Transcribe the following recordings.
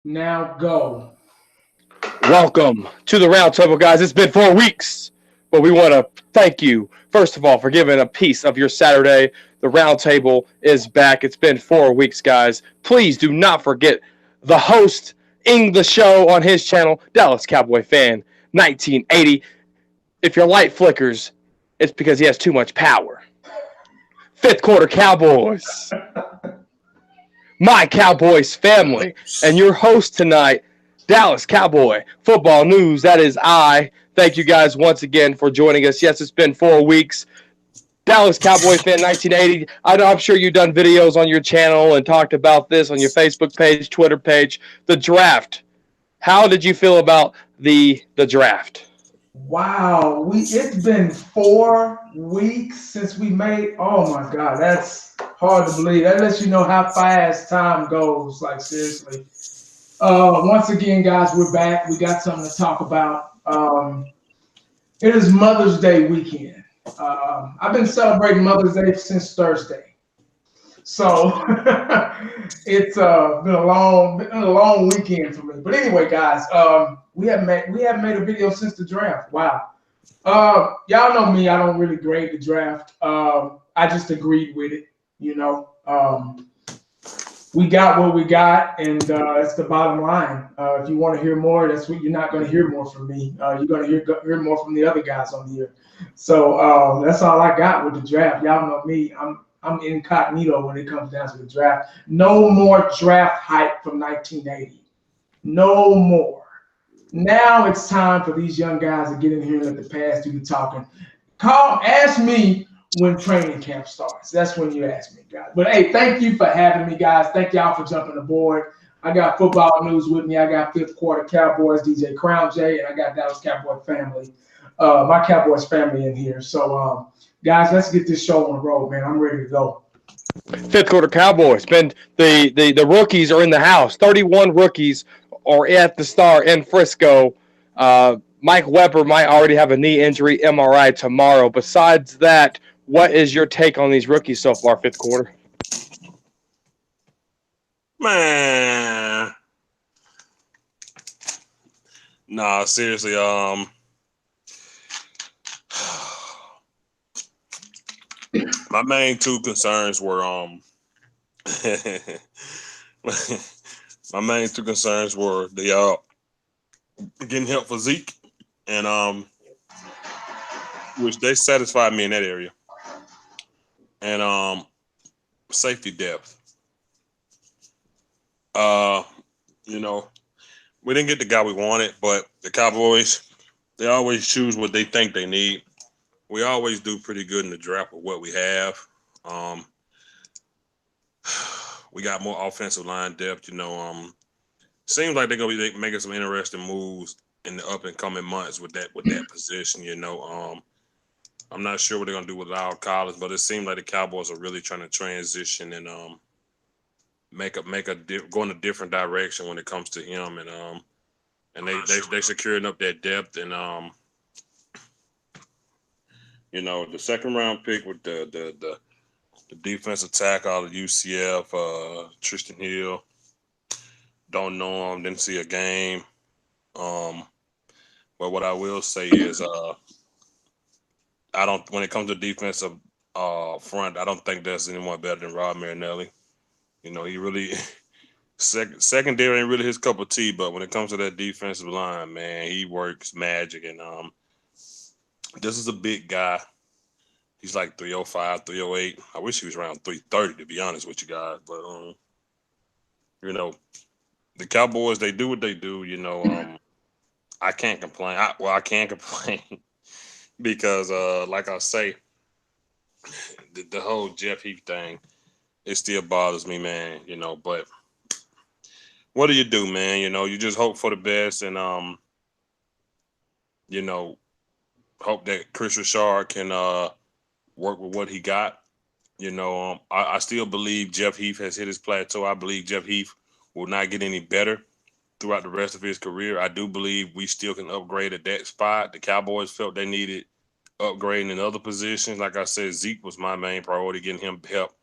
Now go. Welcome to the roundtable, guys. It's been 4 weeks, but we want to thank you, first of all, for giving a piece of your Saturday. The roundtable is back. It's been 4 weeks, guys. Please do not forget the host in the show on his channel, Dallas Cowboy Fan 1980. If your light flickers, it's because he has too much power. Fifth quarter Cowboys, my Cowboys family, and your host tonight, Dallas Cowboy Football News. That is I. Thank you guys once again for joining us. Yes, it's been 4 weeks. Dallas Cowboy Fan 1980. I'm sure you've done videos on your channel and talked about this on your Facebook page, Twitter page. The draft. How did you feel about the draft? Wow, it's been 4 weeks since we made. Oh my God, that's hard to believe. That lets you know how fast time goes. Like seriously. Once again, guys, we're back. We got something to talk about. It is Mother's Day weekend. I've been celebrating Mother's Day since Thursday, so it's been a long weekend for me. But anyway, guys, we haven't made a video since the draft. Wow. Y'all know me. I don't really grade the draft. I just agreed with it. You know. We got what we got, and that's the bottom line. If you want to hear more, that's what you're not going to hear more from me. You're going to hear more from the other guys on here. So that's all I got with the draft. Y'all know me. I'm incognito when it comes down to the draft. No more draft hype from 1980. No more. Now it's time for these young guys to get in here and let the past do the talking. Ask me when training camp starts. That's when you ask me, guys. But hey, thank you for having me, guys. Thank y'all for jumping aboard. I got football news with me. I got fifth quarter Cowboys, DJ Crown J, and I got Dallas Cowboy family, my Cowboys family in here. So, guys, let's get this show on the road, man. I'm ready to go. Fifth quarter Cowboys. Been the rookies are in the house. 31 rookies are at the Star in Frisco. Mike Weber might already have a knee injury, MRI tomorrow. Besides that, what is your take on these rookies so far, fifth quarter? Man. Nah, seriously, my main two concerns were my main two concerns were the getting help for Zeke and which they satisfied me in that area. And safety depth. You know, we didn't get the guy we wanted, but the Cowboys, they always choose what they think they need. We always do pretty good in the draft with what we have. We got more offensive line depth. You know, seems like they're gonna be making some interesting moves in the up and coming months with that position. You know, I'm not sure what they're gonna do with Lyle Collins, but it seems like the Cowboys are really trying to transition and go in a different direction when it comes to him, and they securing up that depth and you know, the second round pick with the defensive tackle out of UCF, Tristan Hill. Don't know him, didn't see a game. But what I will say is when it comes to defensive front, I don't think there's anyone better than Rob Marinelli. You know, he really secondary ain't really his cup of tea, but when it comes to that defensive line, man, he works magic. And this is a big guy. He's like 305, 308. I wish he was around 330, to be honest with you guys. But you know, the Cowboys, they do what they do. You know, I can't complain. I can complain because, like I say, the whole Jeff Heath thing, it still bothers me, man. You know, but what do you do, man? You know, you just hope for the best and, you know, hope that Chris Richard can work with what he got. You know, I still believe Jeff Heath has hit his plateau. I believe Jeff Heath will not get any better throughout the rest of his career. I do believe we still can upgrade at that spot. The Cowboys felt they needed upgrading in other positions. Like I said, Zeke was my main priority, getting him help.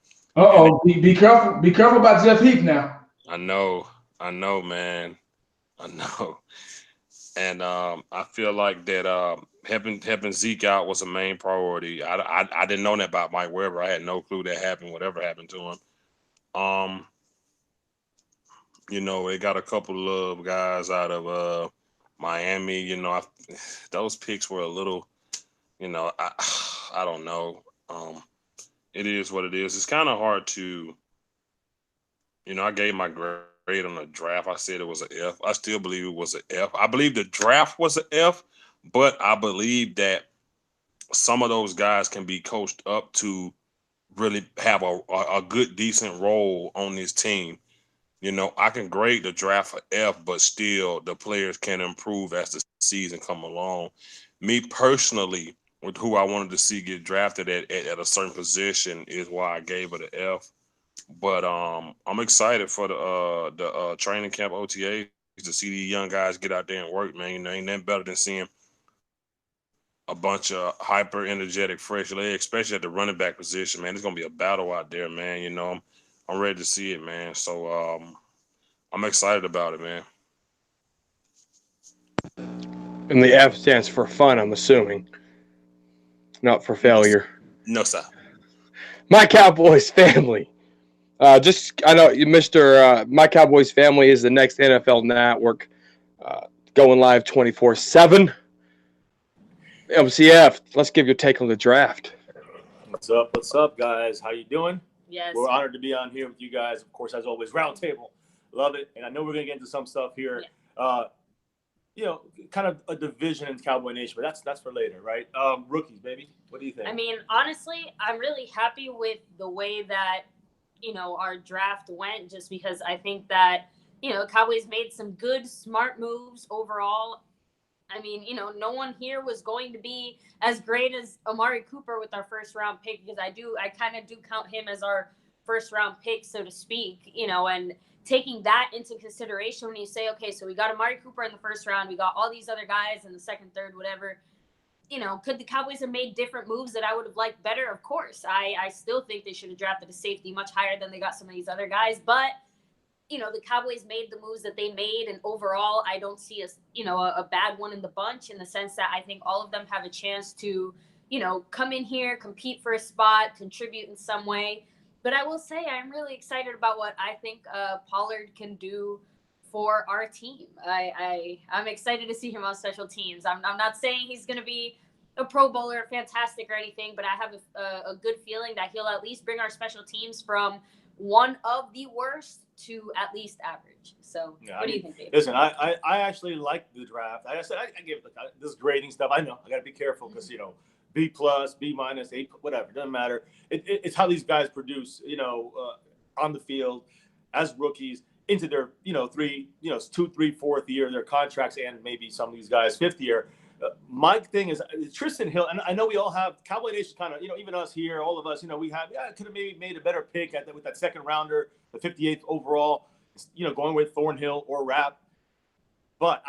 Be careful about Jeff Heath now. I know. I know, man. I know. And I feel like that helping Zeke out was a main priority. I didn't know that about Mike Weber. I had no clue that happened. Whatever happened to him. Um, they got a couple of guys out of Miami. Those picks were a little. I don't know. It is what it is. It's kind of hard to. I gave my grade on the draft. I said it was an F. I still believe it was an F. I believe the draft was an F, but I believe that some of those guys can be coached up to really have a good, decent role on this team. I can grade the draft for F, but still the players can improve as the season come along. Me personally, with who I wanted to see get drafted at a certain position is why I gave it an F. But I'm excited for the training camp OTAs to see these young guys get out there and work, man. Ain't nothing better than seeing a bunch of hyper energetic fresh legs, especially at the running back position, man. It's gonna be a battle out there, man. I'm ready to see it, man. So I'm excited about it, man. And the F stands for fun, I'm assuming, not for No, sir. failure. No, sir. My Cowboys family. I know Mr. My Cowboys family is the next NFL network, going live 24/7. MCF, let's give your take on the draft. What's up? What's up, guys? How you doing? Yes. We're honored to be on here with you guys. Of course, as always, roundtable. Love it. And I know we're gonna get into some stuff here. Yeah. Kind of a division in Cowboy Nation, but that's for later, right? Rookies, baby. What do you think? I mean, honestly, I'm really happy with the way that our draft went, just because I think that Cowboys made some good, smart moves overall. I mean, no one here was going to be as great as Amari Cooper with our first round pick, because I kind of do count him as our first round pick, so to speak, and taking that into consideration when you say, okay, so we got Amari Cooper in the first round, we got all these other guys in the second, third, whatever. Could the Cowboys have made different moves that I would have liked better? Of course. I still think they should have drafted a safety much higher than they got some of these other guys, but the Cowboys made the moves that they made, and overall, I don't see a bad one in the bunch, in the sense that I think all of them have a chance to, come in here, compete for a spot, contribute in some way. But I will say I'm really excited about what I think Pollard can do for our team. I'm excited to see him on special teams. I'm not saying he's going to be a Pro Bowler, fantastic or anything, but I have a good feeling that he'll at least bring our special teams from one of the worst to at least average. So, what do you think, Dave? Listen, I actually like the draft. I said I give this grading stuff. I know I got to be careful because B plus, B minus, A, whatever, doesn't matter. It's how these guys produce, on the field as rookies into their 2, 3, 4th year, their contracts, and maybe some of these guys 5th year. My thing is Tristan Hill, and I know we all have Cowboy Nation kind of, even us here, all of us, we have, could have maybe made a better pick with that second rounder, the 58th overall, going with Thornhill or Rapp. But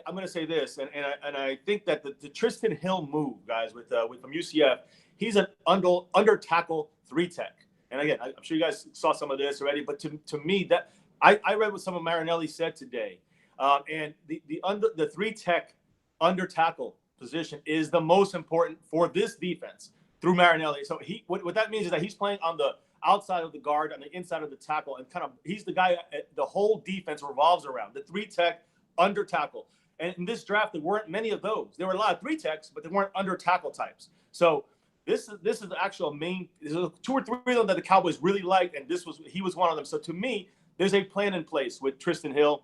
I'm going to say this, and I think that the Tristan Hill move, guys, with from UCF, he's an under tackle 3-tech. And again, I'm sure you guys saw some of this already, but to me, that I read what some of Marinelli said today, and the 3-tech under tackle position is the most important for this defense through Marinelli. So what that means is that he's playing on the outside of the guard, on the inside of the tackle, and kind of he's the guy the whole defense revolves around, the 3-tech under tackle. And in this draft, there weren't many of those. There were a lot of 3-techs, but there weren't under tackle types. So this is the actual main. There's 2 or 3 of them that the Cowboys really liked, and he was one of them. So to me, there's a plan in place with Tristan Hill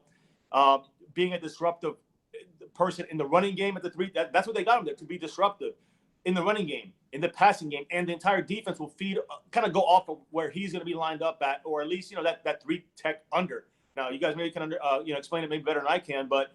being a disruptive person in the running game at the 3. That's what they got him there, to be disruptive in the running game, in the passing game, and the entire defense will feed, kind of go off of where he's going to be lined up at, or at least that 3-tech under. Now you guys maybe can explain it maybe better than I can, but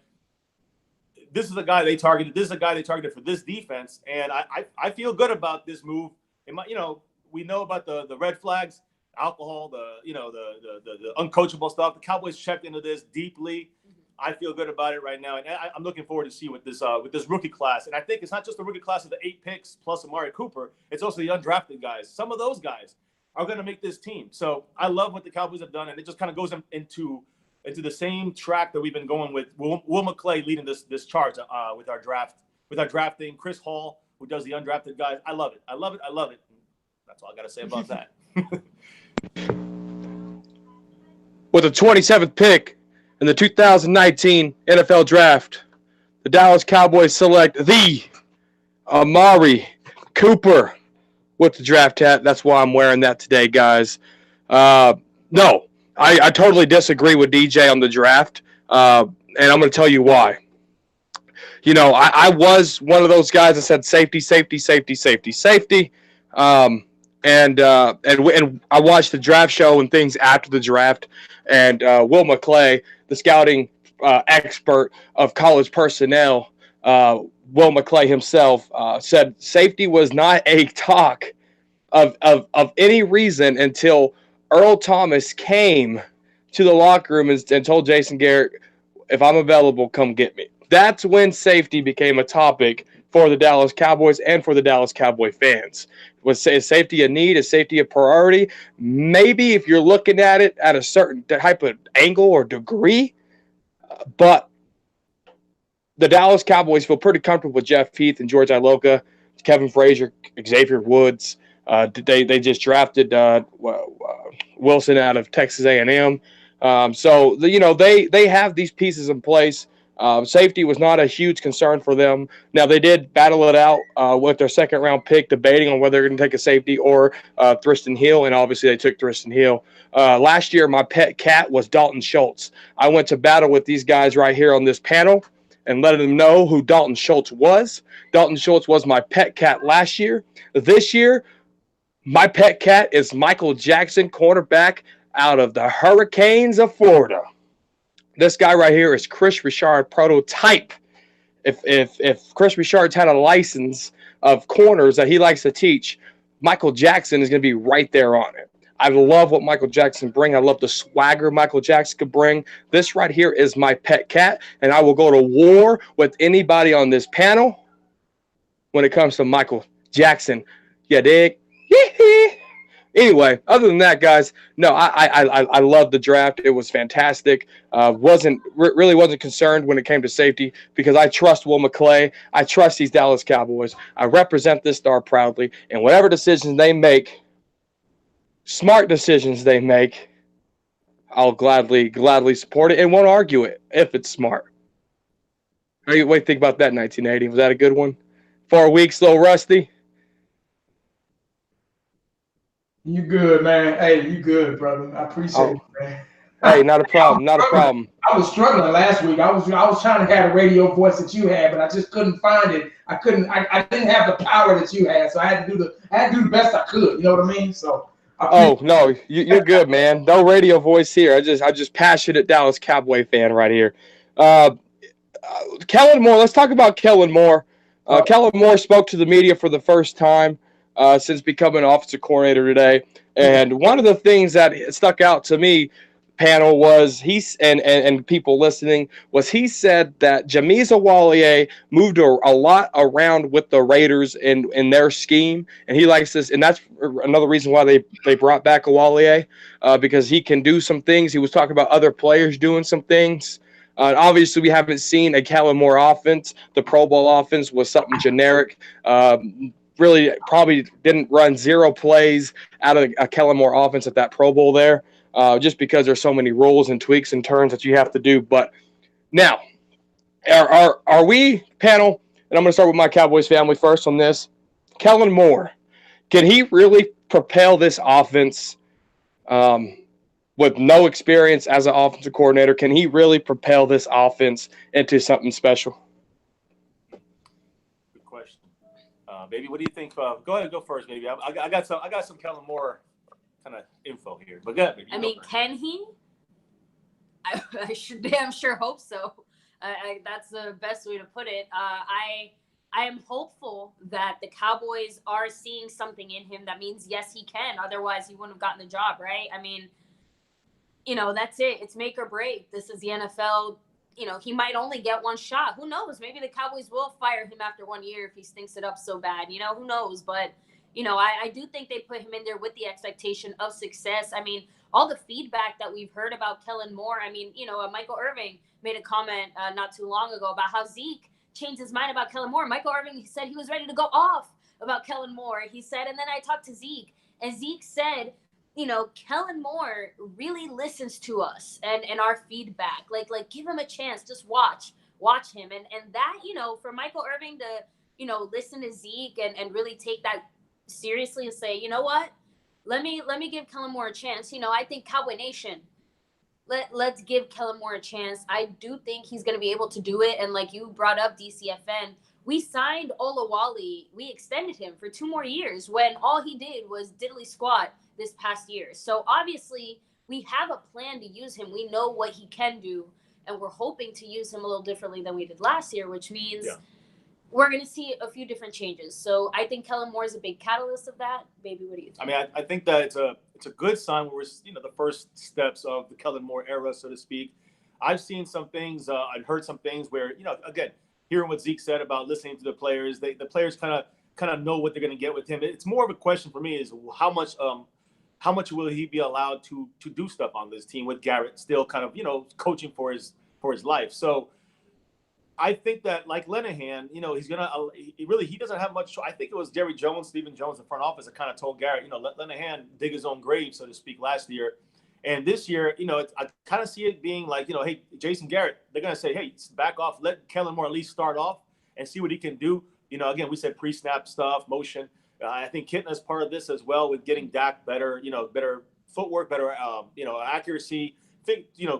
this is the guy they targeted. This is the guy they targeted for this defense, and I feel good about this move. We know about the red flags, alcohol, the uncoachable stuff. The Cowboys checked into this deeply. I feel good about it right now, and I'm looking forward to see with this rookie class. And I think it's not just the rookie class of the 8 picks plus Amari Cooper; it's also the undrafted guys. Some of those guys are going to make this team. So I love what the Cowboys have done, and it just kind of goes into into the same track that we've been going with. Will McClay leading this charge with our drafting. Chris Hall, who does the undrafted guys. I love it. I love it. I love it. That's all I got to say about that. With the 27th pick in the 2019 NFL Draft, the Dallas Cowboys select the Amari Cooper with the draft hat. That's why I'm wearing that today, guys. No, I totally disagree with DJ on the draft, and I'm going to tell you why. You know, I was one of those guys that said safety. And I watched the draft show and things after the draft, and Will McClay, the scouting expert of college personnel, Will McClay himself said safety was not a talk of any reason until Earl Thomas came to the locker room and told Jason Garrett, if I'm available, come get me. That's when safety became a topic for the Dallas Cowboys and for the Dallas Cowboy fans. Was safety a need? Is safety a priority? Maybe if you're looking at it at a certain type of angle or degree, but the Dallas Cowboys feel pretty comfortable with Jeff Heath and George Iloka, Kevin Frazier, Xavier Woods. They just drafted Wilson out of Texas A&M. So they have these pieces in place. Safety was not a huge concern for them. Now, they did battle it out with their second-round pick, debating on whether they're going to take a safety or Tristan Hill, and obviously they took Tristan Hill. Last year, my pet cat was Dalton Schultz. I went to battle with these guys right here on this panel and let them know who Dalton Schultz was. Dalton Schultz was my pet cat last year. This year, my pet cat is Michael Jackson, cornerback out of the Hurricanes of Florida. This guy right here is Chris Richard prototype. If Chris Richard's had a license of corners that he likes to teach, Michael Jackson is going to be right there on it. I love what Michael Jackson brings. I love the swagger Michael Jackson could bring. This right here is my pet cat, and I will go to war with anybody on this panel when it comes to Michael Jackson. You dig? Anyway, other than that, guys, no, I love the draft. It was fantastic. Really wasn't concerned when it came to safety because I trust Will McClay. I trust these Dallas Cowboys. I represent this star proudly, and whatever decisions they make, smart decisions they make, I'll gladly support it and won't argue it if it's smart. What do you think about that? 1980, was that a good one? 4 weeks, a little rusty. You good, man. Hey, you good, brother. I appreciate it, man. Hey, not a problem. Not a problem. I was struggling last week. I was trying to have a radio voice that you had, but I just couldn't find it. I didn't have the power that you had, so I had to do the best I could. You know what I mean? So. No, you're good, man. No radio voice here. I'm just passionate Dallas Cowboy fan right here. Kellen Moore. Let's talk about Kellen Moore. Kellen Moore spoke to the media for the first time since becoming offensive coordinator today. And one of the things that stuck out to me, panel, was and people listening, was he said that Jameis Awaliye moved a lot around with the Raiders in their scheme, and he likes this, and that's another reason why they brought back Awaliye, because he can do some things. He was talking about other players doing some things. Obviously, we haven't seen a Kellen Moore offense. The Pro Bowl offense was something generic. Really probably didn't run 0 plays out of a Kellen Moore offense at that Pro Bowl there, just because there's so many rules and tweaks and turns that you have to do. But now, are we, panel, and I'm going to start with my Cowboys family first on this, Kellen Moore, can he really propel this offense with no experience as an offensive coordinator? Can he really propel this offense into something special? Baby, what do you think? Go ahead and go first, baby. I got some Kellen Moore kind of info here, but go ahead, baby. I mean, can he? I should damn sure hope so. That's the best way to put it. I am hopeful that the Cowboys are seeing something in him that means yes, he can. Otherwise, he wouldn't have gotten the job, right? I mean, that's it. It's make or break. This is the NFL. He might only get one shot. Who knows? Maybe the Cowboys will fire him after 1 year if he stinks it up so bad. Who knows? But, I do think they put him in there with the expectation of success. I mean, all the feedback that we've heard about Kellen Moore. I mean, Michael Irving made a comment not too long ago about how Zeke changed his mind about Kellen Moore. Michael Irving said he was ready to go off about Kellen Moore. He said, and then I talked to Zeke, and Zeke said, Kellen Moore really listens to us and our feedback. Like give him a chance. Just watch him. And that, for Michael Irving to, listen to Zeke and really take that seriously and say, you know what? Let me give Kellen Moore a chance. I think Cowboy Nation, let's give Kellen Moore a chance. I do think he's going to be able to do it. And like you brought up DCFN, we signed Olawale. We extended him for 2 more years when all he did was diddly squat this past year. So obviously we have a plan to use him. We know what he can do, and we're hoping to use him a little differently than we did last year, which means we're going to see a few different changes. So I think Kellen Moore is a big catalyst of that. Baby, what do you think? I mean, I think that it's a good sign where we're, the first steps of the Kellen Moore era, so to speak. I've seen some things, I've heard some things where, again, hearing what Zeke said about listening to the players, the players kind of know what they're going to get with him. It's more of a question for me is how much will he be allowed to do stuff on this team with Garrett still kind of, coaching for his life. So I think that like Linehan, he's going to, he doesn't have much. I think it was Jerry Jones, Stephen Jones, the front office that kind of told Garrett, let Linehan dig his own grave, so to speak, last year. And this year, I kind of see it being like, hey, Jason Garrett, they're going to say, hey, back off, let Kellen Moore at least start off and see what he can do. Again, we said pre-snap stuff, motion. I think Kitna is part of this as well with getting Dak better, better footwork, better, accuracy,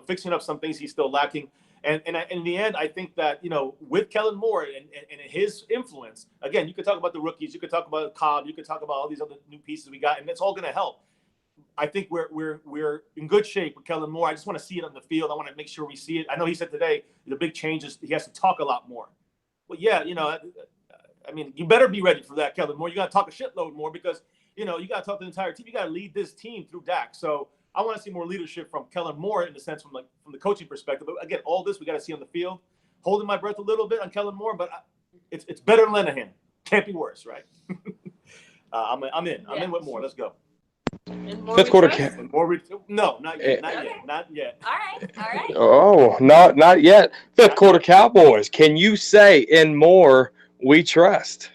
fixing up some things he's still lacking. And in the end, I think that, with Kellen Moore and his influence, again, you could talk about the rookies, you could talk about Cobb, you could talk about all these other new pieces we got, and it's all going to help. I think we're in good shape with Kellen Moore. I just want to see it on the field. I want to make sure we see it. I know he said today the big change is he has to talk a lot more. Well, yeah, I mean, you better be ready for that, Kellen Moore. You got to talk a shitload more because, you got to talk to the entire team. You got to lead this team through Dak. So I want to see more leadership from Kellen Moore in the sense from the coaching perspective. But again, all this we got to see on the field. Holding my breath a little bit on Kellen Moore, but it's better than Linehan. Can't be worse, right? I'm in. I'm in with more. Let's go. Fifth quarter. No, not yet. Not yet. All right. Oh, not yet. Fifth quarter Cowboys. Can you say in more we trust?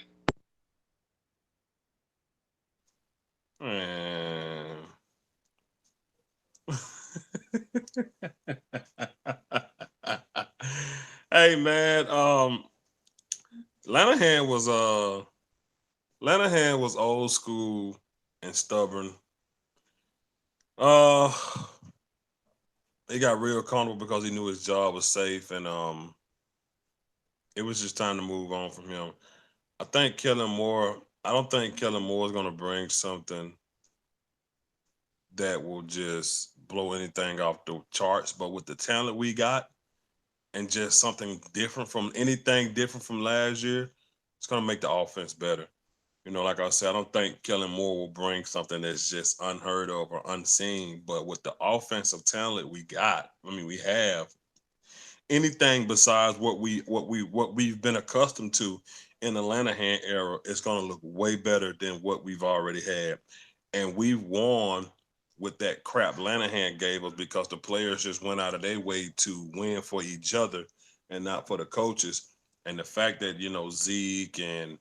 Hey man, Linehan was old school and stubborn. He got real comfortable because he knew his job was safe, and it was just time to move on from him. I don't think Kellen Moore is going to bring something that will just blow anything off the charts, but with the talent we got and just something different from last year, it's going to make the offense better. Like I said, I don't think Kellen Moore will bring something that's just unheard of or unseen, but with the offensive talent we got, we have anything besides what we've been accustomed to in the Linehan era is going to look way better than what we've already had. And we've won with that crap Linehan gave us because the players just went out of their way to win for each other and not for the coaches. And the fact that, Zeke and,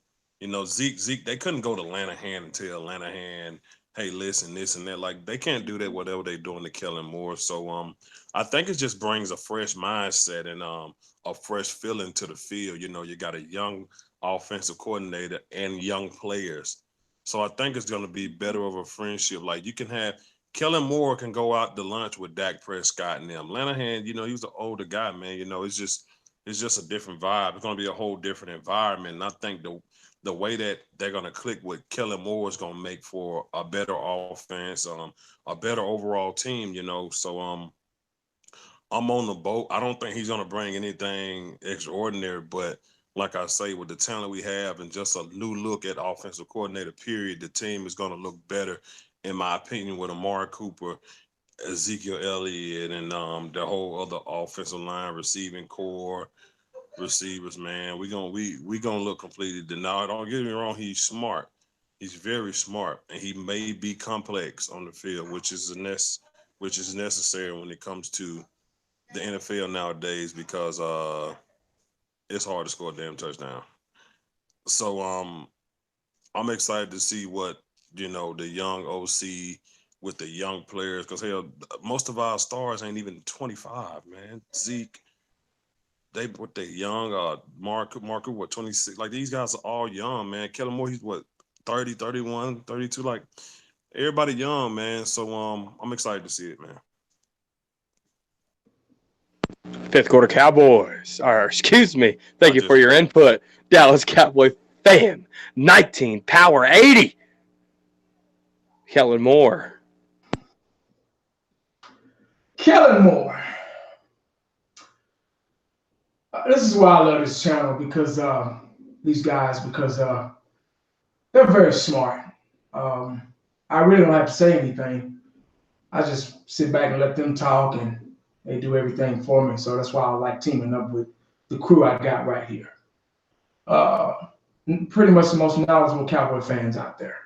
Zeke, they couldn't go to Linehan and tell Linehan, hey, listen, this and that. Like, they can't do that, whatever they're doing to Kellen Moore. So I think it just brings a fresh mindset and a fresh feeling to the field. You got a young offensive coordinator and young players. So I think it's going to be better of a friendship. Like, you can have Kellen Moore can go out to lunch with Dak Prescott and them. Linehan, he was an older guy, man. It's just a different vibe. It's going to be a whole different environment. And I think the way that they're going to click with Kellen Moore is going to make for a better offense, a better overall team, So I'm on the boat. I don't think he's going to bring anything extraordinary, but like I say, with the talent we have and just a new look at offensive coordinator, period, the team is going to look better, in my opinion, with Amari Cooper, Ezekiel Elliott, and the whole other offensive line, receiving core, receivers, man. We gonna look completely. Now, don't get me wrong, he's smart. He's very smart, and he may be complex on the field, which is which is necessary when it comes to the NFL nowadays because it's hard to score a damn touchdown. So I'm excited to see what the young OC with the young players, because hell, most of our stars ain't even 25, man. Zeke, they young, Marco, what, 26? Like, these guys are all young, man. Kellen Moore, he's what, 30, 31, 32, like everybody young, man. So I'm excited to see it, man. Fifth quarter Cowboys, or excuse me, thank you for your input. Dallas Cowboy fan, 19, power 80. Kellen Moore. Kellen Moore. This is why I love this channel, because these guys, because they're very smart. I really don't have to say anything. I just sit back and let them talk, and they do everything for me. So that's why I like teaming up with the crew I got right here. Pretty much the most knowledgeable Cowboy fans out there.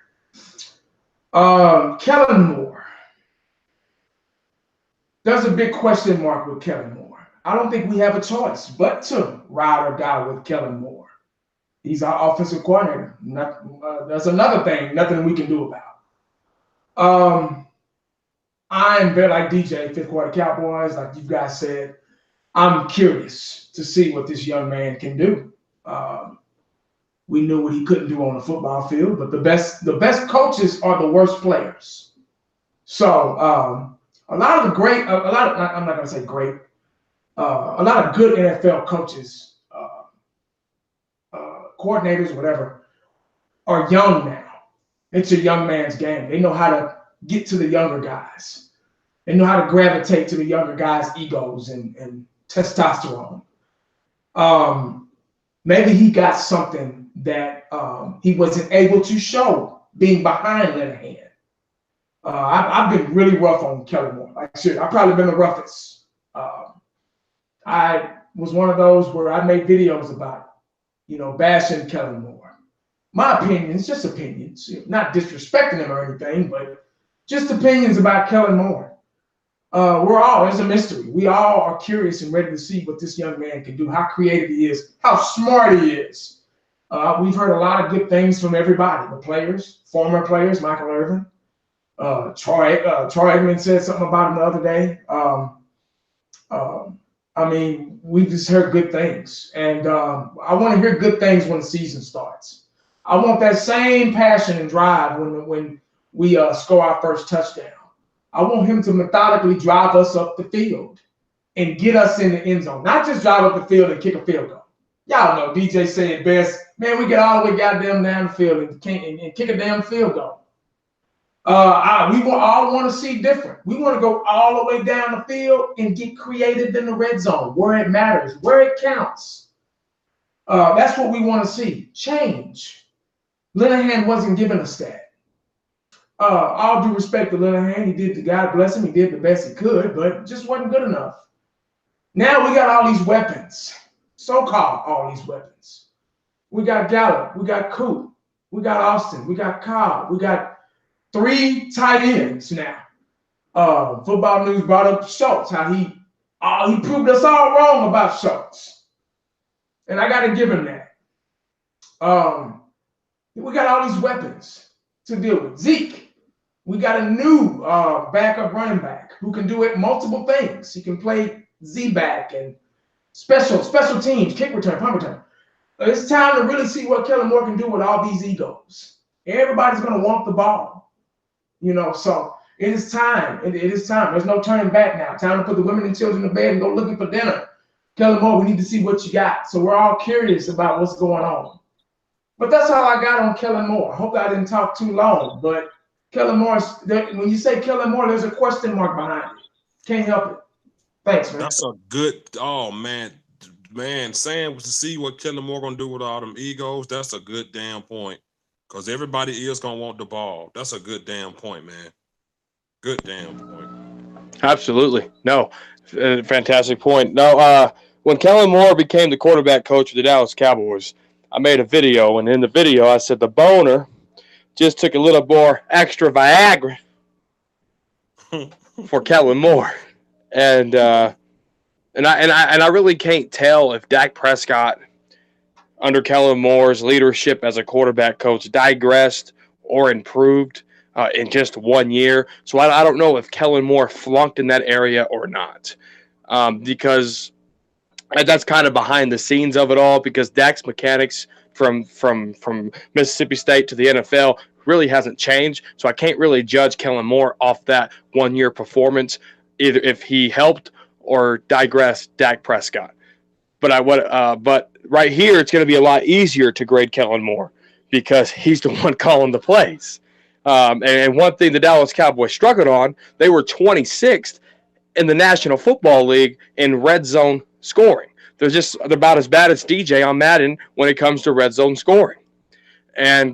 Kellen Moore. There's a big question mark with Kellen Moore. I don't think we have a choice but to ride or die with Kellen Moore. He's our offensive coordinator. That's another thing, nothing we can do about. I'm very like DJ, fifth quarter Cowboys, like you guys said. I'm curious to see what this young man can do. We knew what he couldn't do on the football field, but the best coaches are the worst players. So I'm not going to say great, a lot of good NFL coaches, coordinators, whatever, are young now. It's a young man's game. They know how to get to the younger guys. They know how to gravitate to the younger guys' egos and testosterone. Maybe he got something that he wasn't able to show being behind Linehan. I've been really rough on Kellen Moore. Like, shit, I've probably been the roughest. I was one of those where I made videos about, bashing Kellen Moore. My opinions, just opinions, not disrespecting him or anything, but just opinions about Kellen Moore. There's a mystery. We all are curious and ready to see what this young man can do, how creative he is, how smart he is. We've heard a lot of good things from everybody, the players, former players, Michael Irvin. Troy Aikman said something about him the other day. We just heard good things. And I want to hear good things when the season starts. I want that same passion and drive when we score our first touchdown. I want him to methodically drive us up the field and get us in the end zone. Not just drive up the field and kick a field goal. Y'all know DJ said it best. Man, we get all the way goddamn down the field and kick a damn field goal. We all want to see different. We want to go all the way down the field and get creative in the red zone, where it matters, where it counts. That's what we want to see. Change. Linehan wasn't giving us that. All due respect to Linehan, God bless him, he did the best he could, but it just wasn't good enough. Now we got all these weapons, so-called all these weapons. We got Gallup, we got Coop, we got Austin, we got Cobb, we got 3 tight ends now. Football News brought up Schultz, how he proved us all wrong about Schultz. And I got to give him that. We got all these weapons to deal with. Zeke, we got a new backup running back who can do it multiple things. He can play Z-back and special teams, kick return, punt return. It's time to really see what Kellen Moore can do with all these egos. Everybody's going to want the ball. So it is time. It is time. There's no turning back now. Time to put the women and children to bed and go looking for dinner. Kellen Moore, we need to see what you got. So we're all curious about what's going on. But that's all I got on Kellen Moore. I hope I didn't talk too long. But Kellen Moore, when you say Kellen Moore, there's a question mark behind it. Can't help it. Thanks, man. That's a good, man, Sam, to see what Kellen Moore going to do with all them egos, that's a good damn point. Because everybody is going to want the ball. That's a good damn point, man. Good damn point. Absolutely. No, fantastic point. No, when Kellen Moore became the quarterback coach of the Dallas Cowboys, I made a video, and in the video I said the boner just took a little more extra Viagra. for Kellen Moore, and I really can't tell if Dak Prescott under Kellen Moore's leadership as a quarterback coach digressed or improved in just 1 year. So I don't know if Kellen Moore flunked in that area or not, because that's kind of behind the scenes of it all. Because Dak's mechanics from Mississippi State to the NFL really hasn't changed. So I can't really judge Kellen Moore off that 1 year performance, either if he helped or digressed Dak Prescott. But right here, it's going to be a lot easier to grade Kellen Moore because he's the one calling the plays. And one thing the Dallas Cowboys struggled on, they were 26th in the National Football League in red zone scoring. They're about as bad as DJ on Madden when it comes to red zone scoring. And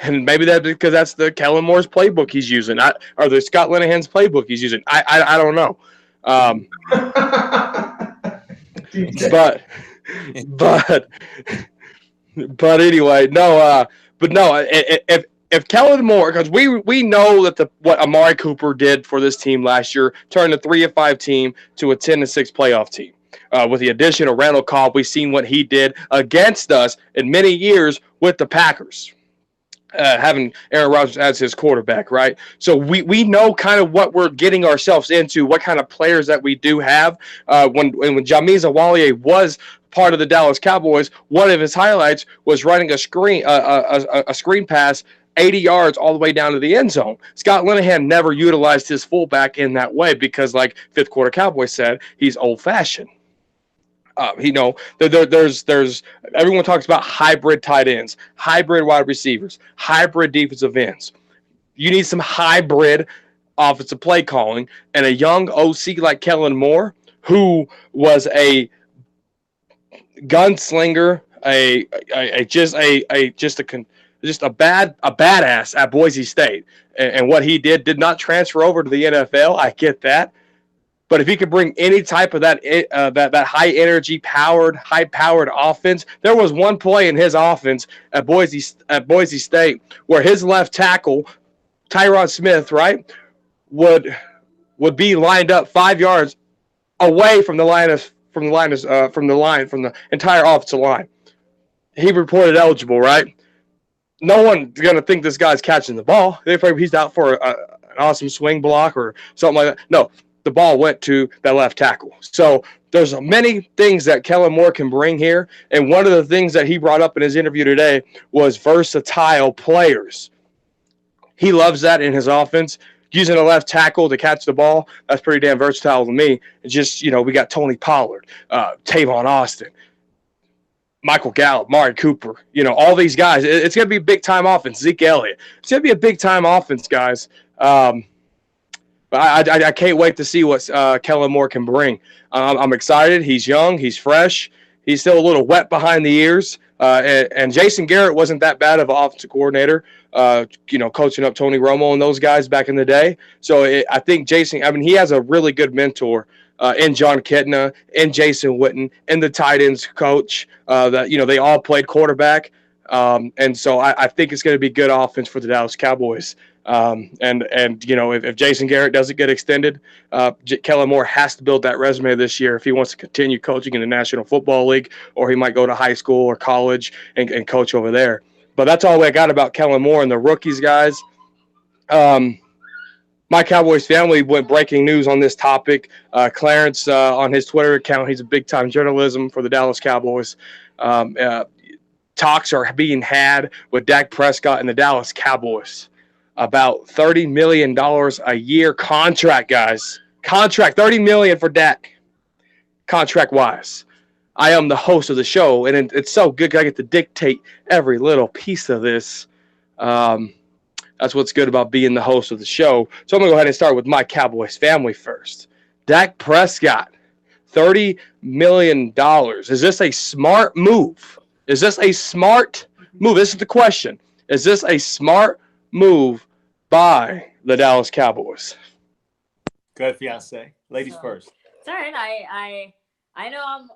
maybe that's because that's the Kellen Moore's playbook he's using, or the Scott Linehan's playbook he's using. I don't know. But anyway, no. If Kellen Moore, because we know that what Amari Cooper did for this team last year, turned a 3-5 team to a 10-6 playoff team. With the addition of Randall Cobb, we've seen what he did against us in many years with the Packers. Having Aaron Rodgers as his quarterback, right? So we know kind of what we're getting ourselves into, what kind of players that we do have. When Jameis Awalier was part of the Dallas Cowboys, one of his highlights was running a screen pass 80 yards all the way down to the end zone. Scott Linehan never utilized his fullback in that way because, like Fifth Quarter Cowboys said, he's old-fashioned. There's everyone talks about hybrid tight ends, hybrid wide receivers, hybrid defensive ends. You need some hybrid offensive play calling, and a young OC like Kellen Moore, who was a gunslinger, just a badass at Boise State, and what he did not transfer over to the NFL. I get that. But if he could bring any type of that high energy, high powered offense, there was one play in his offense at Boise State where his left tackle, Tyron Smith, right, would be lined up 5 yards away from the entire offensive line. He reported eligible, right? No one's gonna think this guy's catching the ball. They think he's out for an awesome swing block or something like that. No. The ball went to that left tackle. So there's many things that Kellen Moore can bring here. And one of the things that he brought up in his interview today was versatile players. He loves that in his offense. Using a left tackle to catch the ball, that's pretty damn versatile to me. It's just, we got Tony Pollard, Tavon Austin, Michael Gallup, Mari Cooper, all these guys. It's going to be a big-time offense. Zeke Elliott. It's going to be a big-time offense, guys. But I can't wait to see what Kellen Moore can bring. I'm excited. He's young. He's fresh. He's still a little wet behind the ears. And Jason Garrett wasn't that bad of an offensive coordinator, coaching up Tony Romo and those guys back in the day. So I think Jason, he has a really good mentor in John Kitna, in Jason Witten, and the tight ends coach. They all played quarterback. And so I think it's going to be good offense for the Dallas Cowboys. If Jason Garrett doesn't get extended, Kellen Moore has to build that resume this year if he wants to continue coaching in the National Football League, or he might go to high school or college and coach over there. But that's all I got about Kellen Moore and the rookies, guys. My Cowboys family went breaking news on this topic. Clarence, on his Twitter account, he's a big-time journalism for the Dallas Cowboys. Talks are being had with Dak Prescott and the Dallas Cowboys about $30 million a year contract, guys. $30 million for Dak, contract-wise. I am the host of the show, and it's so good I get to dictate every little piece of this. That's what's good about being the host of the show. So I'm going to go ahead and start with my Cowboys family first. Dak Prescott, $30 million. Is this a smart move? Is this a smart move? This is the question. Is this a smart move by the Dallas Cowboys? Go ahead, fiance. Ladies first. It's all right. I know I'm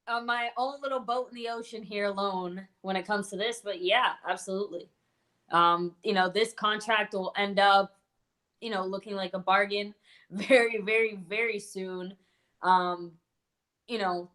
on my own little boat in the ocean here alone when it comes to this, but yeah, absolutely. This contract will end up looking like a bargain very, very, very soon. You know,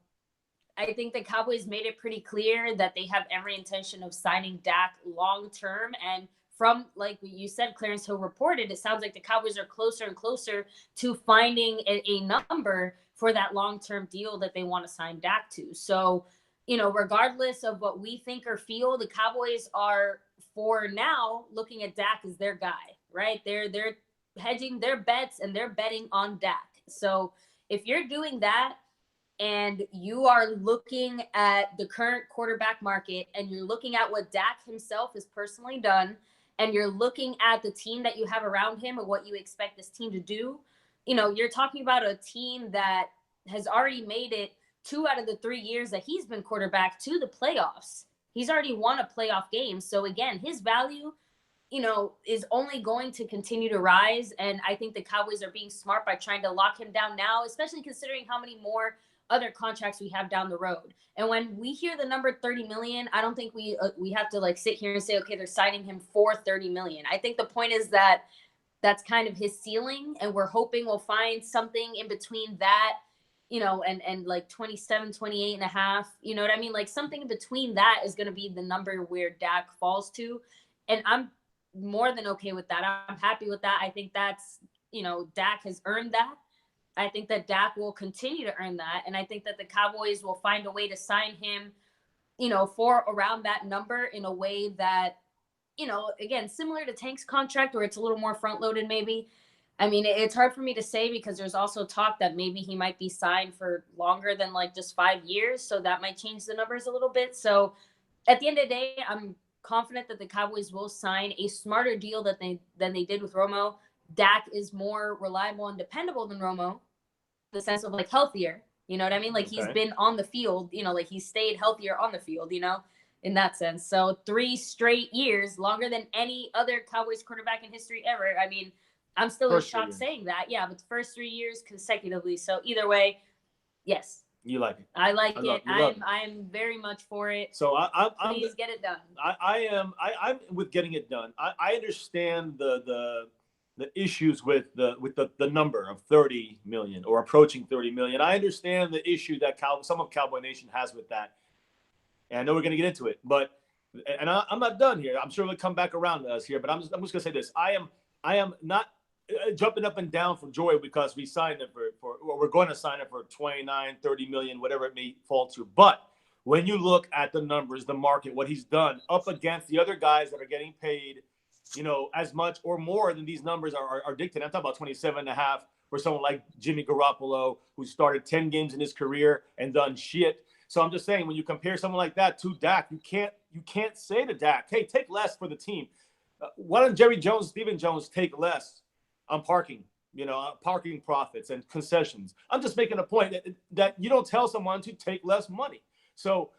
I think the Cowboys made it pretty clear that they have every intention of signing Dak long term. And from, like you said, Clarence Hill reported, it sounds like the Cowboys are closer and closer to finding a number for that long term deal that they want to sign Dak to. So, regardless of what we think or feel, the Cowboys are, for now, looking at Dak as their guy, right? They're hedging their bets and they're betting on Dak. So if you're doing that, and you are looking at the current quarterback market and you're looking at what Dak himself has personally done, and you're looking at the team that you have around him and what you expect this team to do, you're talking about a team that has already made it 2 out of the 3 years that he's been quarterback to the playoffs. He's already won a playoff game. So again, his value, is only going to continue to rise. And I think the Cowboys are being smart by trying to lock him down now, especially considering how many more other contracts we have down the road. And when we hear the number 30 million, I don't think we have to sit here and say, okay, they're signing him for 30 million. I think the point is that that's kind of his ceiling, and we're hoping we'll find something in between that, and 27, 28 and a half, you know what I mean? Like something in between that is going to be the number where Dak falls to. And I'm more than okay with that. I'm happy with that. I think that's, Dak has earned that. I think that Dak will continue to earn that. And I think that the Cowboys will find a way to sign him, for around that number in a way that, again, similar to Tank's contract, where it's a little more front loaded maybe. I mean, it's hard for me to say because there's also talk that maybe he might be signed for longer than just 5 years. So that might change the numbers a little bit. So at the end of the day, I'm confident that the Cowboys will sign a smarter deal than they did with Romo. Dak is more reliable and dependable than Romo, the sense of healthier, you know what I mean? He's been on the field, he stayed healthier on the field, in that sense. So 3 straight years, longer than any other Cowboys quarterback in history ever. I mean, I'm still in shock saying that. Yeah, but the first 3 years consecutively. So either way, yes. You like it. I like it. I am very much for it. So please get it done. I'm with getting it done. I understand the issues with the number of 30 million or approaching 30 million. I understand the issue that some of Cowboy Nation has with that. And I know we're going to get into it, but I'm not done here. I'm sure we'll come back around to us here, but I'm just going to say this. I am not jumping up and down for joy because we signed it or we're going to sign it for 29, 30 million, whatever it may fall to. But when you look at the numbers, the market, what he's done up against the other guys that are getting paid, as much or more than these numbers are dictated. I'm talking about 27 and a half for someone like Jimmy Garoppolo, who started 10 games in his career and done shit. So I'm just saying, when you compare someone like that to Dak, you can't say to Dak, hey, take less for the team. Why don't Stephen Jones take less on parking, parking profits and concessions? I'm just making a point that you don't tell someone to take less money. So,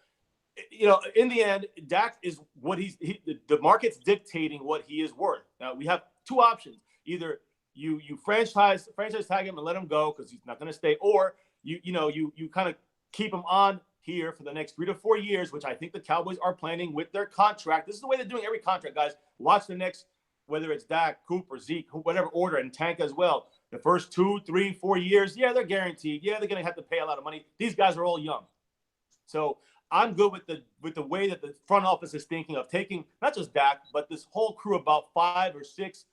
in the end, Dak is what the market's dictating what he is worth. Now we have 2 options. Either you franchise tag him and let him go because he's not going to stay, or you kind of keep him on here for the next 3 to 4 years, which I think the Cowboys are planning with their contract. This is the way they're doing every contract, guys. Watch the next, whether it's Dak, Cooper, Zeke, whatever order, and Tank as well. The first 2, 3, 4 years, yeah, they're guaranteed. Yeah, they're going to have to pay a lot of money. These guys are all young. So I'm good with the way that the front office is thinking of taking not just Dak, but this whole crew, about 5 or 6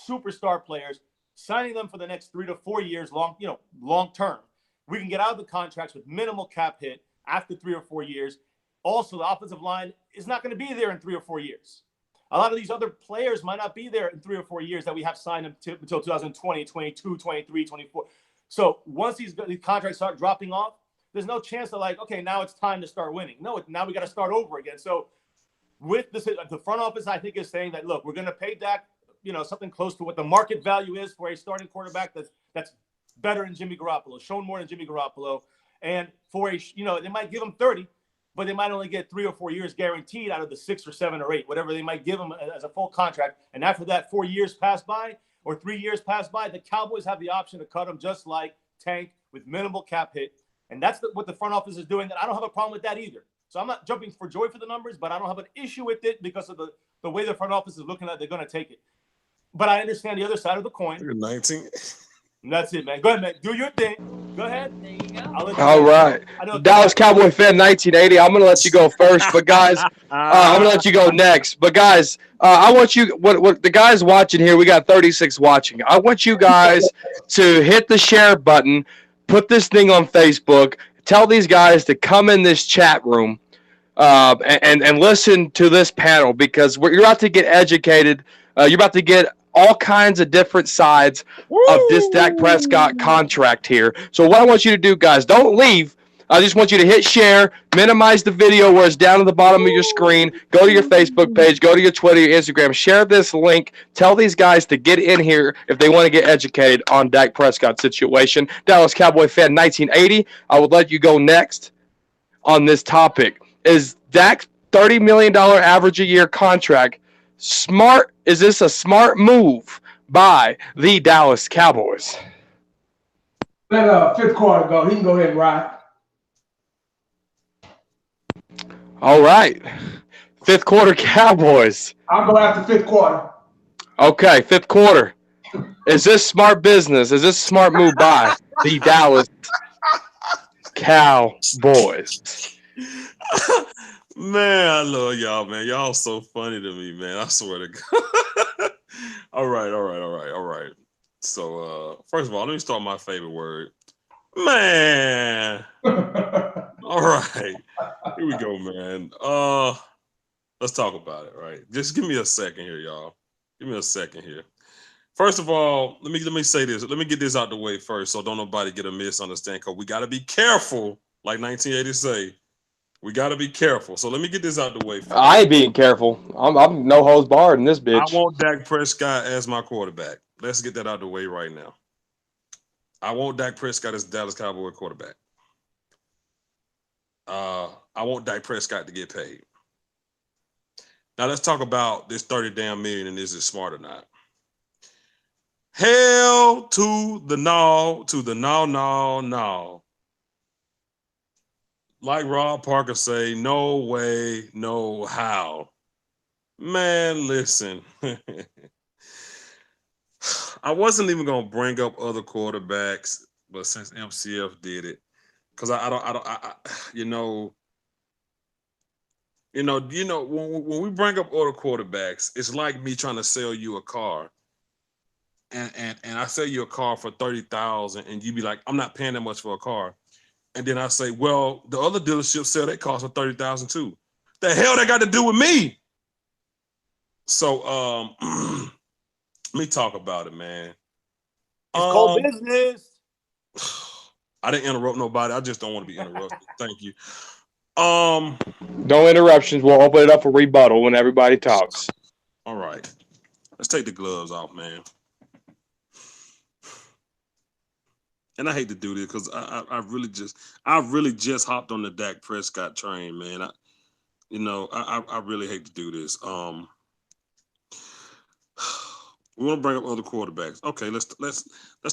superstar players, signing them for the next 3 to 4 years, long term. We can get out of the contracts with minimal cap hit after 3 or 4 years. Also, the offensive line is not going to be there in 3 or 4 years. A lot of these other players might not be there in 3 or 4 years that we have signed until 2020, 22, 23, 24. So once these contracts start dropping off, there's no chance to okay, now it's time to start winning. No, now we got to start over again. So with this, the front office, I think, is saying that, look, we're going to pay Dak, something close to what the market value is for a starting quarterback that's better than Jimmy Garoppolo, shown more than Jimmy Garoppolo. And for they might give him 30, but they might only get 3 or 4 years guaranteed out of the 6 or 7 or 8, whatever they might give him as a full contract. And after that 4 years pass by or 3 years pass by, the Cowboys have the option to cut him just like Tank with minimal cap hit. And that's what the front office is doing. And I don't have a problem with that either. So I'm not jumping for joy for the numbers, but I don't have an issue with it because of the way the front office is looking at it. They're going to take it. But I understand the other side of the coin. 19. That's it, man. Go ahead, man. Do your thing. Go ahead. There you go. I'll let you All finish. right. I know Dallas Cowboy fan 1980. I'm gonna let you go first, but guys, I'm gonna let you go next. But guys, I want you what the guys watching here. We got 36 watching. I want you guys to hit the share button, put this thing on Facebook, tell these guys to come in this chat room. And listen to this panel because you're about to get educated. You're about to get all kinds of different sides of this Dak Prescott contract here. So what I want you to do, guys, don't leave. I just want you to hit share, minimize the video where it's down at the bottom of your screen, go to your Facebook page, go to your Twitter, your Instagram, share this link, tell these guys to get in here if they want to get educated on Dak Prescott situation. Dallas Cowboy fan 1980, I would let you go next on this topic. Is Dak's $30 million average a year contract smart? Is this a smart move by the Dallas Cowboys? Let fifth quarter go. He can go ahead and ride. All right. Fifth quarter Cowboys. I'll go after fifth quarter. Okay, fifth quarter. Is this smart business? Is this a smart move by the Dallas Cowboys? Man, I love y'all, man. Y'all so funny to me, man. I swear to God. All right. So, first of all, let me start my favorite word. Man. All right. Here we go, man. Let's talk about it, right? Just give me a second here, y'all. Give me a second here. First of all, let me say this. Let me get this out the way first so don't nobody get a misunderstanding because we got to be careful, like 1980 say. We got to be careful. So let me get this out the way first. I ain't being careful. I'm no hose barred in this bitch. I want Dak Prescott as my quarterback. Let's get that out the way right now. I want Dak Prescott as Dallas Cowboy quarterback. I want Dak Prescott to get paid. Now let's talk about this 30 damn million and is it smart or not? Hell to the no. Like Rob Parker say, no way, no how. Man, listen. I wasn't even gonna bring up other quarterbacks, but since MCF did it, because when we bring up other quarterbacks, it's like me trying to sell you a car. And I sell you a car for $30,000 and you be like, I'm not paying that much for a car. And then I say, well, the other dealerships sell that car for $30,000 too. The hell that got to do with me? So let me talk about it, man. It's called business. I didn't interrupt nobody. I just don't want to be interrupted. Thank you. No interruptions. We'll open it up for rebuttal when everybody talks. All right. Let's take the gloves off, man. And I hate to do this because I really just hopped on the Dak Prescott train, man. I really hate to do this. We want to bring up other quarterbacks. Okay, let's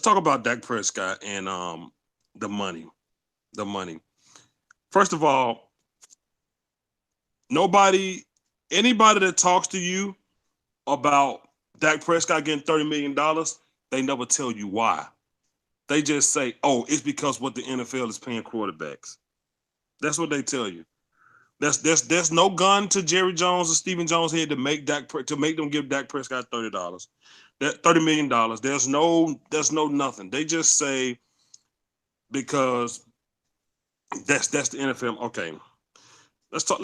talk about Dak Prescott and the money. The money. First of all, anybody that talks to you about Dak Prescott getting $30 million, they never tell you why. They just say, oh, it's because what the NFL is paying quarterbacks. That's what they tell you. There's no gun to Jerry Jones or Stephen Jones' head to make them give Dak Prescott $30. That $30 million. There's no nothing. They just say because that's the NFL. Okay. Let's talk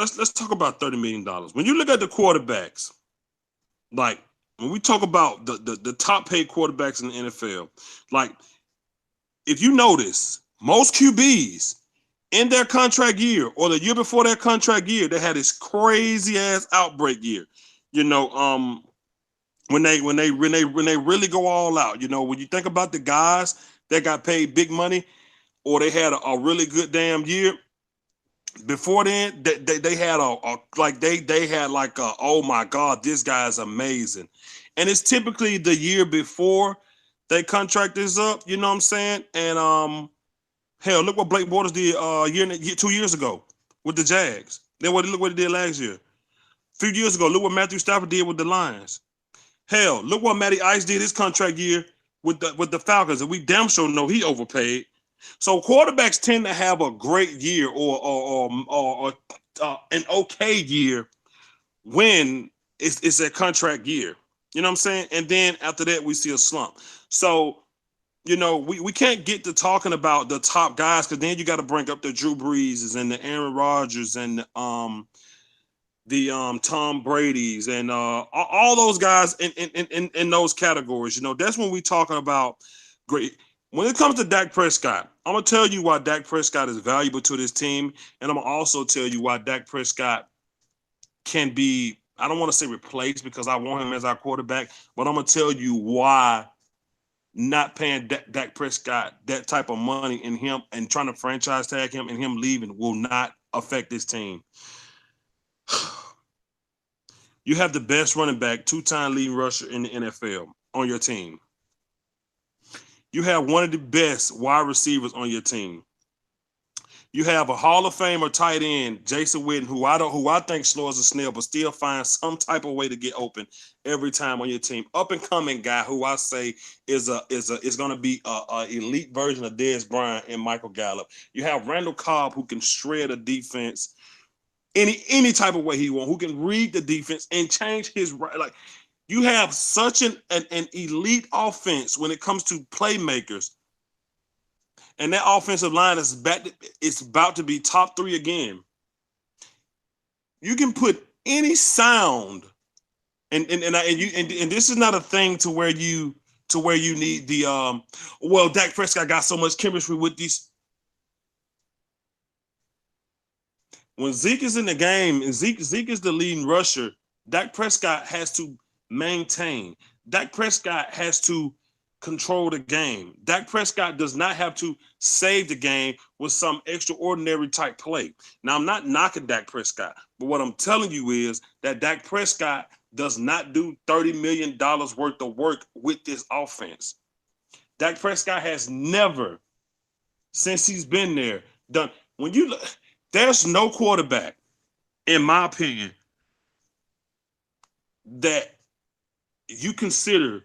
about $30 million. When you look at the quarterbacks, like when we talk about the top paid quarterbacks in the NFL, like if you notice, most QBs in their contract year or the year before their contract year, they had this crazy ass outbreak year. When they really go all out. When you think about the guys that got paid big money or they had a really good damn year. Before then, they had oh my God, this guy's amazing. And it's typically the year before they contract is up, you know what I'm saying? And hell, look what Blake Bortles did 2 years ago with the Jags. Then look what he did last year. A few years ago, look what Matthew Stafford did with the Lions. Hell, look what Matty Ice did his contract year with the Falcons, and we damn sure know he overpaid. So quarterbacks tend to have a great year or an okay year when it's a contract year. You know what I'm saying? And then after that, we see a slump. So, we can't get to talking about the top guys because then you got to bring up the Drew Breeses and the Aaron Rodgers and the Tom Brady's and all those guys in those categories. That's when we talking about great. When it comes to Dak Prescott, I'm gonna tell you why Dak Prescott is valuable to this team, and I'm gonna also tell you why Dak Prescott can be. I don't want to say replaced because I want him as our quarterback, but I'm gonna tell you why not paying Dak Prescott that type of money in him and trying to franchise tag him and him leaving will not affect this team. You have the best running back, 2-time leading rusher in the NFL on your team. You have one of the best wide receivers on your team. You have a Hall of Famer tight end, Jason Witten, who I think slow as a snail, but still finds some type of way to get open every time on your team. Up and coming guy who I say is going to be a elite version of Dez Bryant and Michael Gallup. You have Randall Cobb who can shred a defense any type of way he wants, who can read the defense and change his right. Like you have such an elite offense when it comes to playmakers. And that offensive line is it's about to be top 3 again. You can put any sound, and this is not a thing to where you need the Dak Prescott got so much chemistry with these. When Zeke is in the game and Zeke is the leading rusher, Dak Prescott has to maintain. Dak Prescott has to control the game. Dak Prescott does not have to save the game with some extraordinary type play. Now, I'm not knocking Dak Prescott, but what I'm telling you is that Dak Prescott does not do $30 million worth of work with this offense. Dak Prescott has never, since he's been there, done. When you look, there's no quarterback, in my opinion, that you consider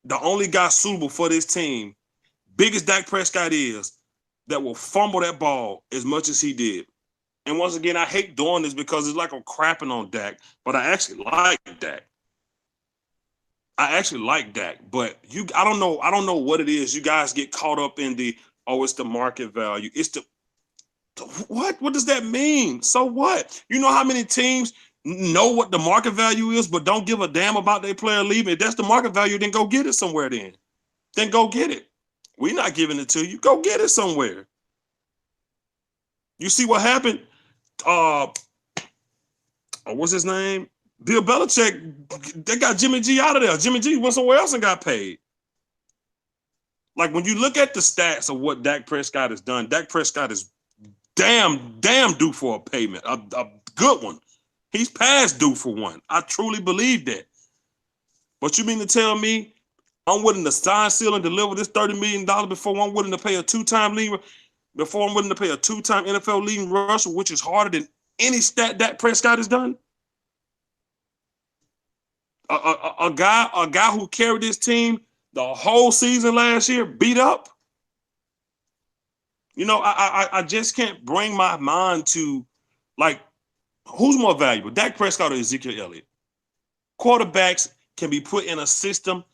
the only guy suitable for this team, big as Dak Prescott is, that will fumble that ball as much as he did. And once again, I hate doing this because it's like I'm crapping on Dak, but I actually like Dak. But I don't know what it is. You guys get caught up in it's the market value. It's the what? What does that mean? So what? You know how many teams know what the market value is, but don't give a damn about their player leaving? If that's the market value, then go get it somewhere then. Then go get it. We're not giving it to you. Go get it somewhere. You see what happened? What's his name? Bill Belichick, they got Jimmy G out of there. Jimmy G went somewhere else and got paid. Like when you look at the stats of what Dak Prescott has done, Dak Prescott is damn due for a payment, a good one. He's past due for one. I truly believe that. But you mean to tell me I'm willing to sign, seal, and deliver this $30 million before I'm willing to pay a two-time NFL leading rusher, which is harder than any stat Dak Prescott has done? A guy who carried this team the whole season last year, beat up. I just can't bring my mind to, like, who's more valuable, Dak Prescott or Ezekiel Elliott? Quarterbacks can be put in a system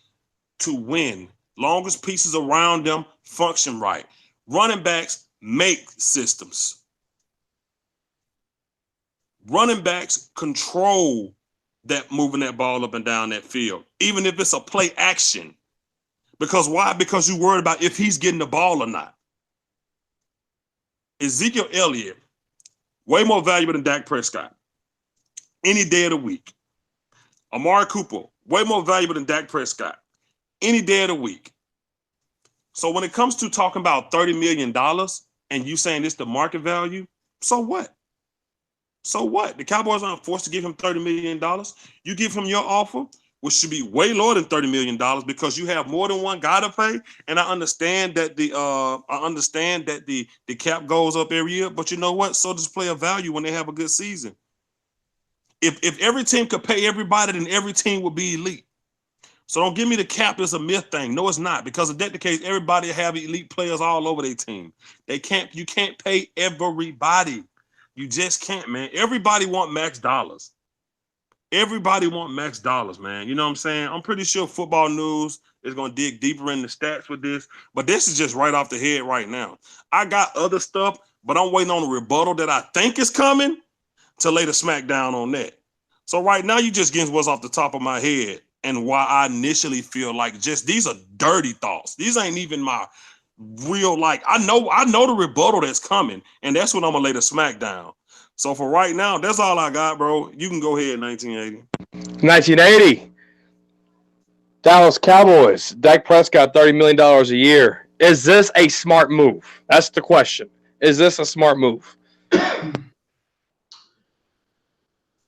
to win, long as pieces around them function right. Running backs make systems. Running backs control that moving that ball up and down that field, even if it's a play action. Because why? Because you're worried about if he's getting the ball or not. Ezekiel Elliott, way more valuable than Dak Prescott any day of the week. Amari Cooper, way more valuable than Dak Prescott any day of the week. So when it comes to talking about $30 million and you saying it's the market value, so what? So what? The Cowboys aren't forced to give him $30 million. You give him your offer, which should be way lower than $30 million because you have more than one guy to pay. And I understand that the cap goes up every year, but you know what? So does player value when they have a good season. If every team could pay everybody, then every team would be elite. So don't give me the cap is a myth thing. No, it's not, because if that's the case, everybody have elite players all over their team. You can't pay everybody. You just can't, man. Everybody want max dollars. Everybody want max dollars, man. You know what I'm saying? I'm pretty sure Football News is going to dig deeper in the stats with this, but this is just right off the head right now. I got other stuff, but I'm waiting on a rebuttal that I think is coming to lay the smack down on that. So right now, you just getting what's off the top of my head and why I initially feel like just these are dirty thoughts. These ain't even my real, like, I know the rebuttal that's coming, and that's when I'm going to lay the smack down. So for right now, that's all I got, bro. You can go ahead, 1980. 1980. Dallas Cowboys. Dak Prescott, $30 million a year. Is this a smart move? That's the question. Is this a smart move?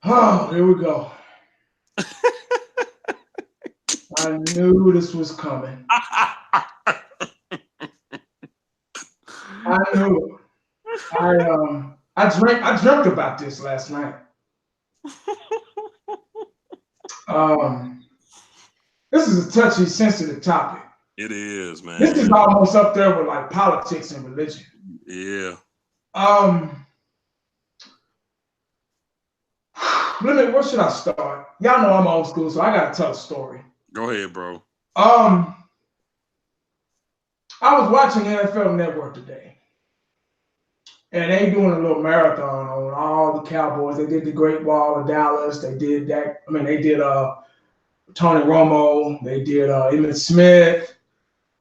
Oh, here we go. I knew this was coming. I knew it. I dreamt about this last night. This is a touchy, sensitive topic. It is, man. This is almost up there with like politics and religion. Yeah. Where should I start? Y'all know I'm old school, so I gotta tell a story. Go ahead, bro. I was watching NFL Network today, and they doing a little marathon on all the Cowboys. They did the Great Wall of Dallas. They did that. I mean, they did Tony Romo. They did Emmitt Smith.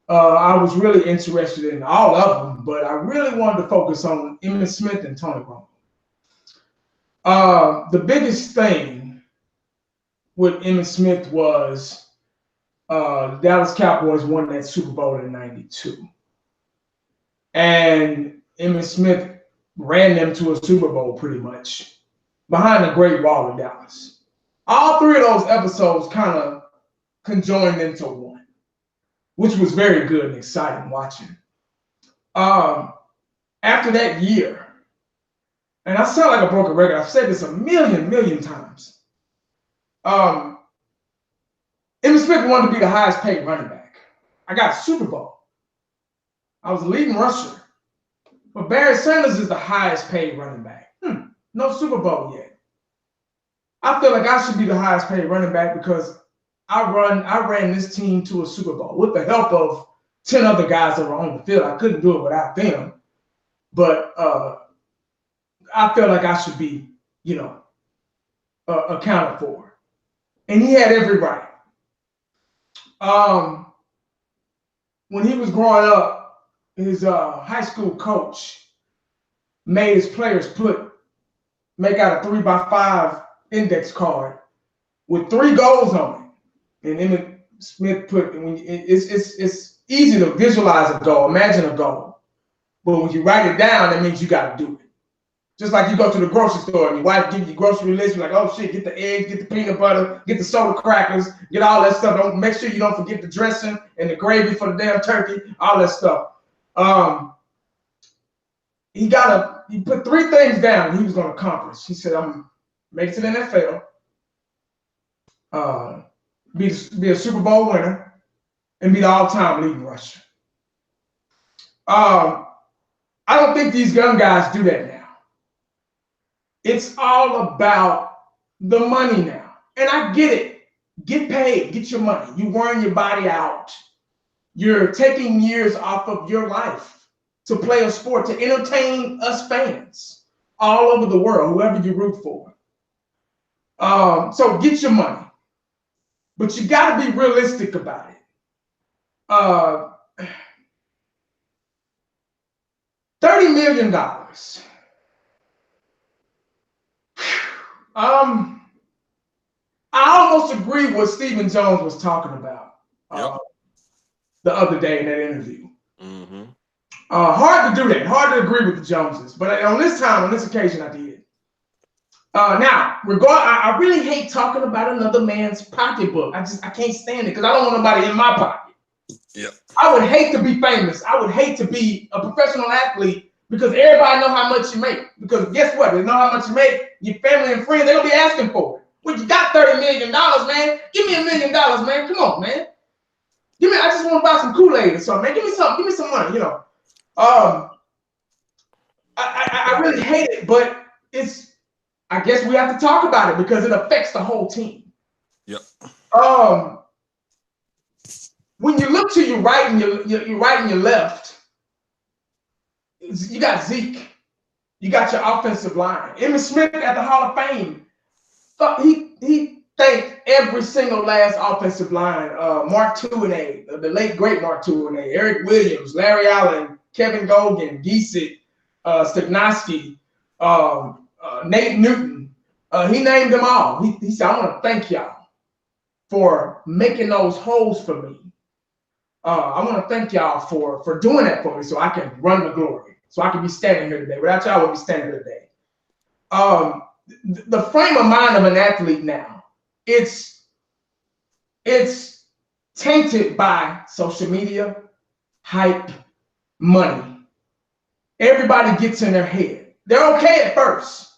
I was really interested in all of them, but I really wanted to focus on Emmitt Smith and Tony Romo. The biggest thing with Emmitt Smith was the Dallas Cowboys won that Super Bowl in '92. And Emmitt Smith ran them to a Super Bowl pretty much behind the Great Wall of Dallas. All three of those episodes kind of conjoined into one, which was very good and exciting watching. After that year, and I sound like a broken record, I've said this a million times. Emmitt Smith wanted to be the highest paid running back. I got a Super Bowl. I was the leading rusher. But Barry Sanders is the highest paid running back. No Super Bowl yet. I feel like I should be the highest paid running back because I ran this team to a Super Bowl with the help of 10 other guys that were on the field. I couldn't do it without them. But I feel like I should be, accounted for. And he had every right. When he was growing up, his high school coach made his players make out a 3x5 index card with 3 goals on it. And Emmitt Smith it's easy to visualize a goal, imagine a goal. But when you write it down, that means you got to do it. Just like you go to the grocery store and your wife gives you grocery list, you're like, oh shit, get the eggs, get the peanut butter, get the soda crackers, get all that stuff. Don't make sure you don't forget the dressing and the gravy for the damn turkey, all that stuff. He put 3 things down he was going to accomplish. He said, I'm make it to the NFL, be a Super Bowl winner, and be the all-time leading rusher. I don't think these young guys do that now. It's all about the money now. And I get it. Get paid. Get your money. You're wearing your body out. You're taking years off of your life to play a sport, to entertain us fans all over the world, whoever you root for. So get your money. But you got to be realistic about it. $30 million. I almost agree with what Stephen Jones was talking about the other day in that interview. Mm-hmm. Hard to do that. Hard to agree with the Joneses. But on this occasion, I did. Now, I really hate talking about another man's pocketbook. I can't stand it because I don't want nobody in my pocket. Yep. I would hate to be famous. I would hate to be a professional athlete because everybody know how much you make. Because guess what? They know how much you make. Your family and friends, they'll be asking for it. But you got $30 million, man. Give me $1 million, man. Come on, man. I just want to buy some Kool-Aid or something, man. Give me some money, you know. I really hate it, but I guess we have to talk about it because it affects the whole team. Yep. When you look to your right and your right and your left, you got Zeke. You got your offensive line. Emmitt Smith at the Hall of Fame. He thanked every single last offensive line. Mark Tuinei, the late great Mark Tuinei, Eric Williams, Larry Allen, Kevin Gogan, Giesick, Stugnosky, Nate Newton. He named them all. He said, I want to thank y'all for making those holes for me. I want to thank y'all for doing that for me so I can run the glory, so I can be standing here today. Without y'all, I would be standing here today. The frame of mind of an athlete now, it's tainted by social media, hype, money. Everybody gets in their head. They're okay at first.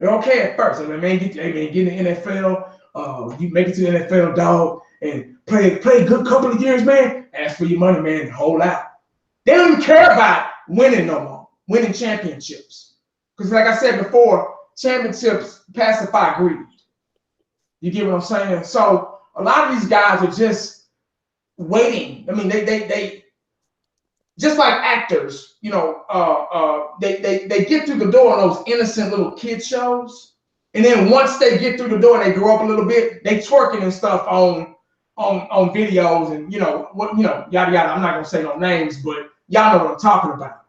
I mean, man, get in the NFL. You make it to the NFL, dog, and play a good couple of years, man. Ask for your money, man, and hold out. They don't even care about winning no more, winning championships. Because like I said before, championships pacify greed. You get what I'm saying? So a lot of these guys are just waiting. I mean, they just like actors, you know, they get through the door on those innocent little kid shows, and then once they get through the door and they grow up a little bit, they twerking and stuff on videos and yada yada. I'm not gonna say no names, but y'all know what I'm talking about.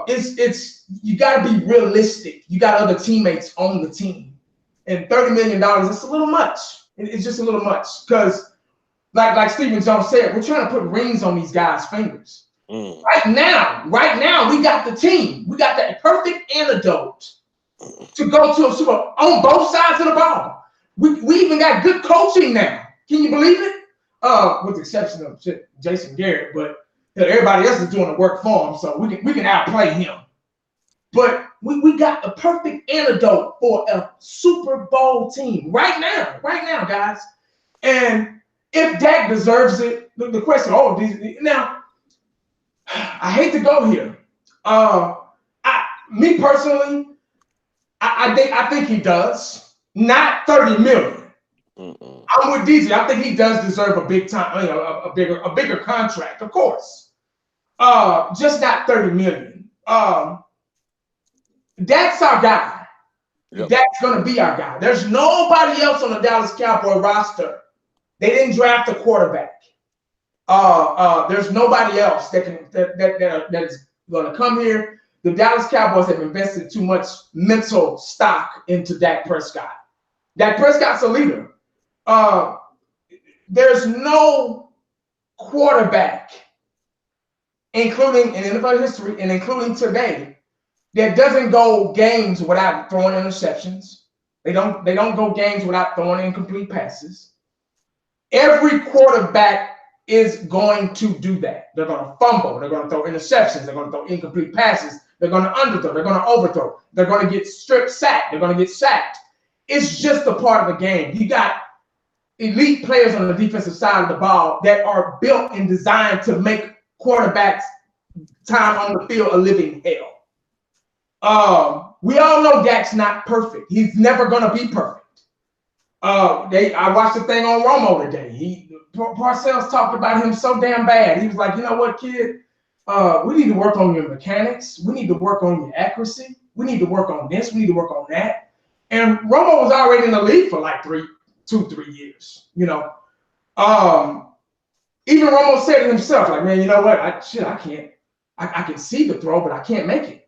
It's you got to be realistic. You got other teammates on the team, and $30 million is a little much. It's just a little much because, like Stephen Jones said, we're trying to put rings on these guys' fingers. Right now, we got the team. We got that perfect antidote to go to a Super Bowl on both sides of the ball. We even got good coaching now. Can you believe it? With the exception of Jason Garrett, but everybody else is doing the work for him, so we can outplay him. But we got the perfect antidote for a Super Bowl team right now, guys. And if Dak deserves it, the question, now, I hate to go here. Me personally, I think he does. Not $30 million. I'm with DJ. I think he does deserve a big time, a bigger contract, of course. Just not $30 million. That's our guy. Yep. That's gonna be our guy. There's nobody else on the Dallas Cowboy roster. They didn't draft a quarterback. There's nobody else that is gonna come here. The Dallas Cowboys have invested too much mental stock into Dak Prescott. Dak Prescott's a leader. There's no quarterback, including in NFL history and including today, that doesn't go games without throwing interceptions. They don't go games without throwing incomplete passes. Every quarterback is going to do that. They're going to fumble. They're going to throw interceptions. They're going to throw incomplete passes. They're going to underthrow. They're going to overthrow. They're going to get strip sacked. They're going to get sacked. It's just a part of the game. You got elite players on the defensive side of the ball that are built and designed to make quarterbacks' time on the field a living hell. We all know Dak's not perfect. He's never going to be perfect. I watched the thing on Romo today. Parcells talked about him so damn bad. He was like, you know what, kid? We need to work on your mechanics. We need to work on your accuracy. We need to work on this. We need to work on that. And Romo was already in the league for like 2-3 years, you know. Even Romo said it himself, like, man, you know what? I can't. I can see the throw, but I can't make it.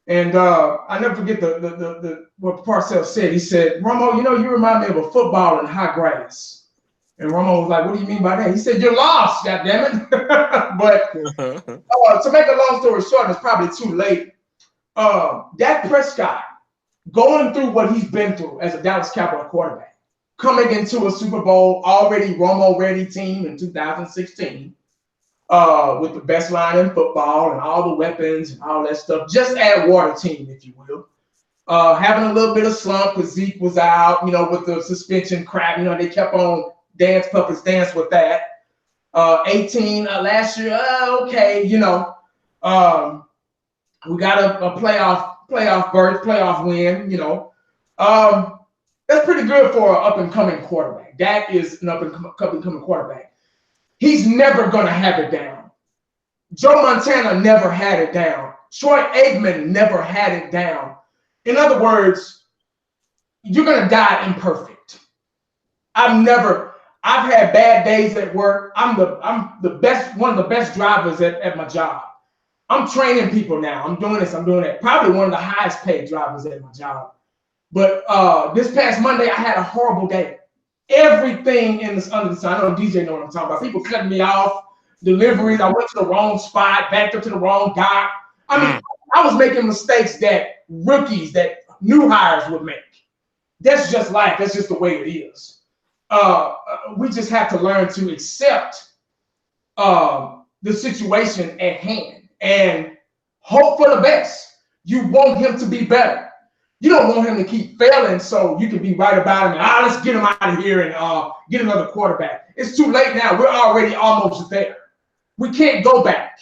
And I never forget the what Parcells said. He said, Romo, you remind me of a football in high grass. And Romo was like, what do you mean by that? He said, you're lost, goddammit. But to make a long story short, it's probably too late. Dak Prescott, going through what he's been through as a Dallas Cowboy quarterback, coming into a Super Bowl already Romo-ready team in 2016, with the best line in football and all the weapons and all that stuff, just add water team, if you will. having a little bit of slump because Zeke was out, with the suspension crap. They kept on puppets dance with that. 18 last year, okay, we got a playoff berth, playoff win, that's pretty good for an up-and-coming quarterback. Dak is an up-and-coming quarterback. He's never going to have it down. Joe Montana never had it down. Troy Aikman never had it down. In other words, you're going to die imperfect. I've had bad days at work. I'm the best, one of the best drivers at my job. I'm training people now. I'm doing this, I'm doing that. Probably one of the highest paid drivers at my job. But this past Monday, I had a horrible day. Everything in this under the sun. I know DJ know what I'm talking about. People cutting me off, deliveries. I went to the wrong spot, backed up to the wrong dock. I mean, I was making mistakes that rookies, that new hires would make. That's just life. That's just the way it is. We just have to learn to accept the situation at hand and hope for the best. You want him to be better. You don't want him to keep failing so you can be right about him. Let's get him out of here and get another quarterback. It's too late now. We're already almost there. We can't go back.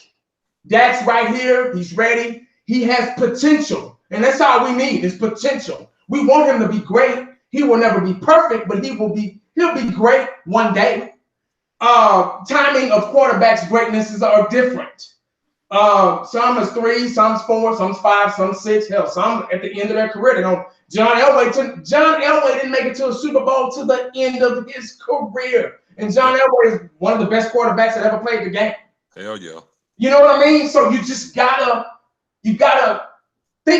Dak's right here. He's ready. He has potential. And that's all we need is potential. We want him to be great. He will never be perfect, but he'll be great one day. Timing of quarterbacks' greatnesses are different. Some is 3, some's 4, some's 5, some's 6. Hell, some at the end of their career. John Elway didn't make it to a Super Bowl to the end of his career. And John Elway is one of the best quarterbacks that ever played the game. Hell yeah. You know what I mean? So you just gotta think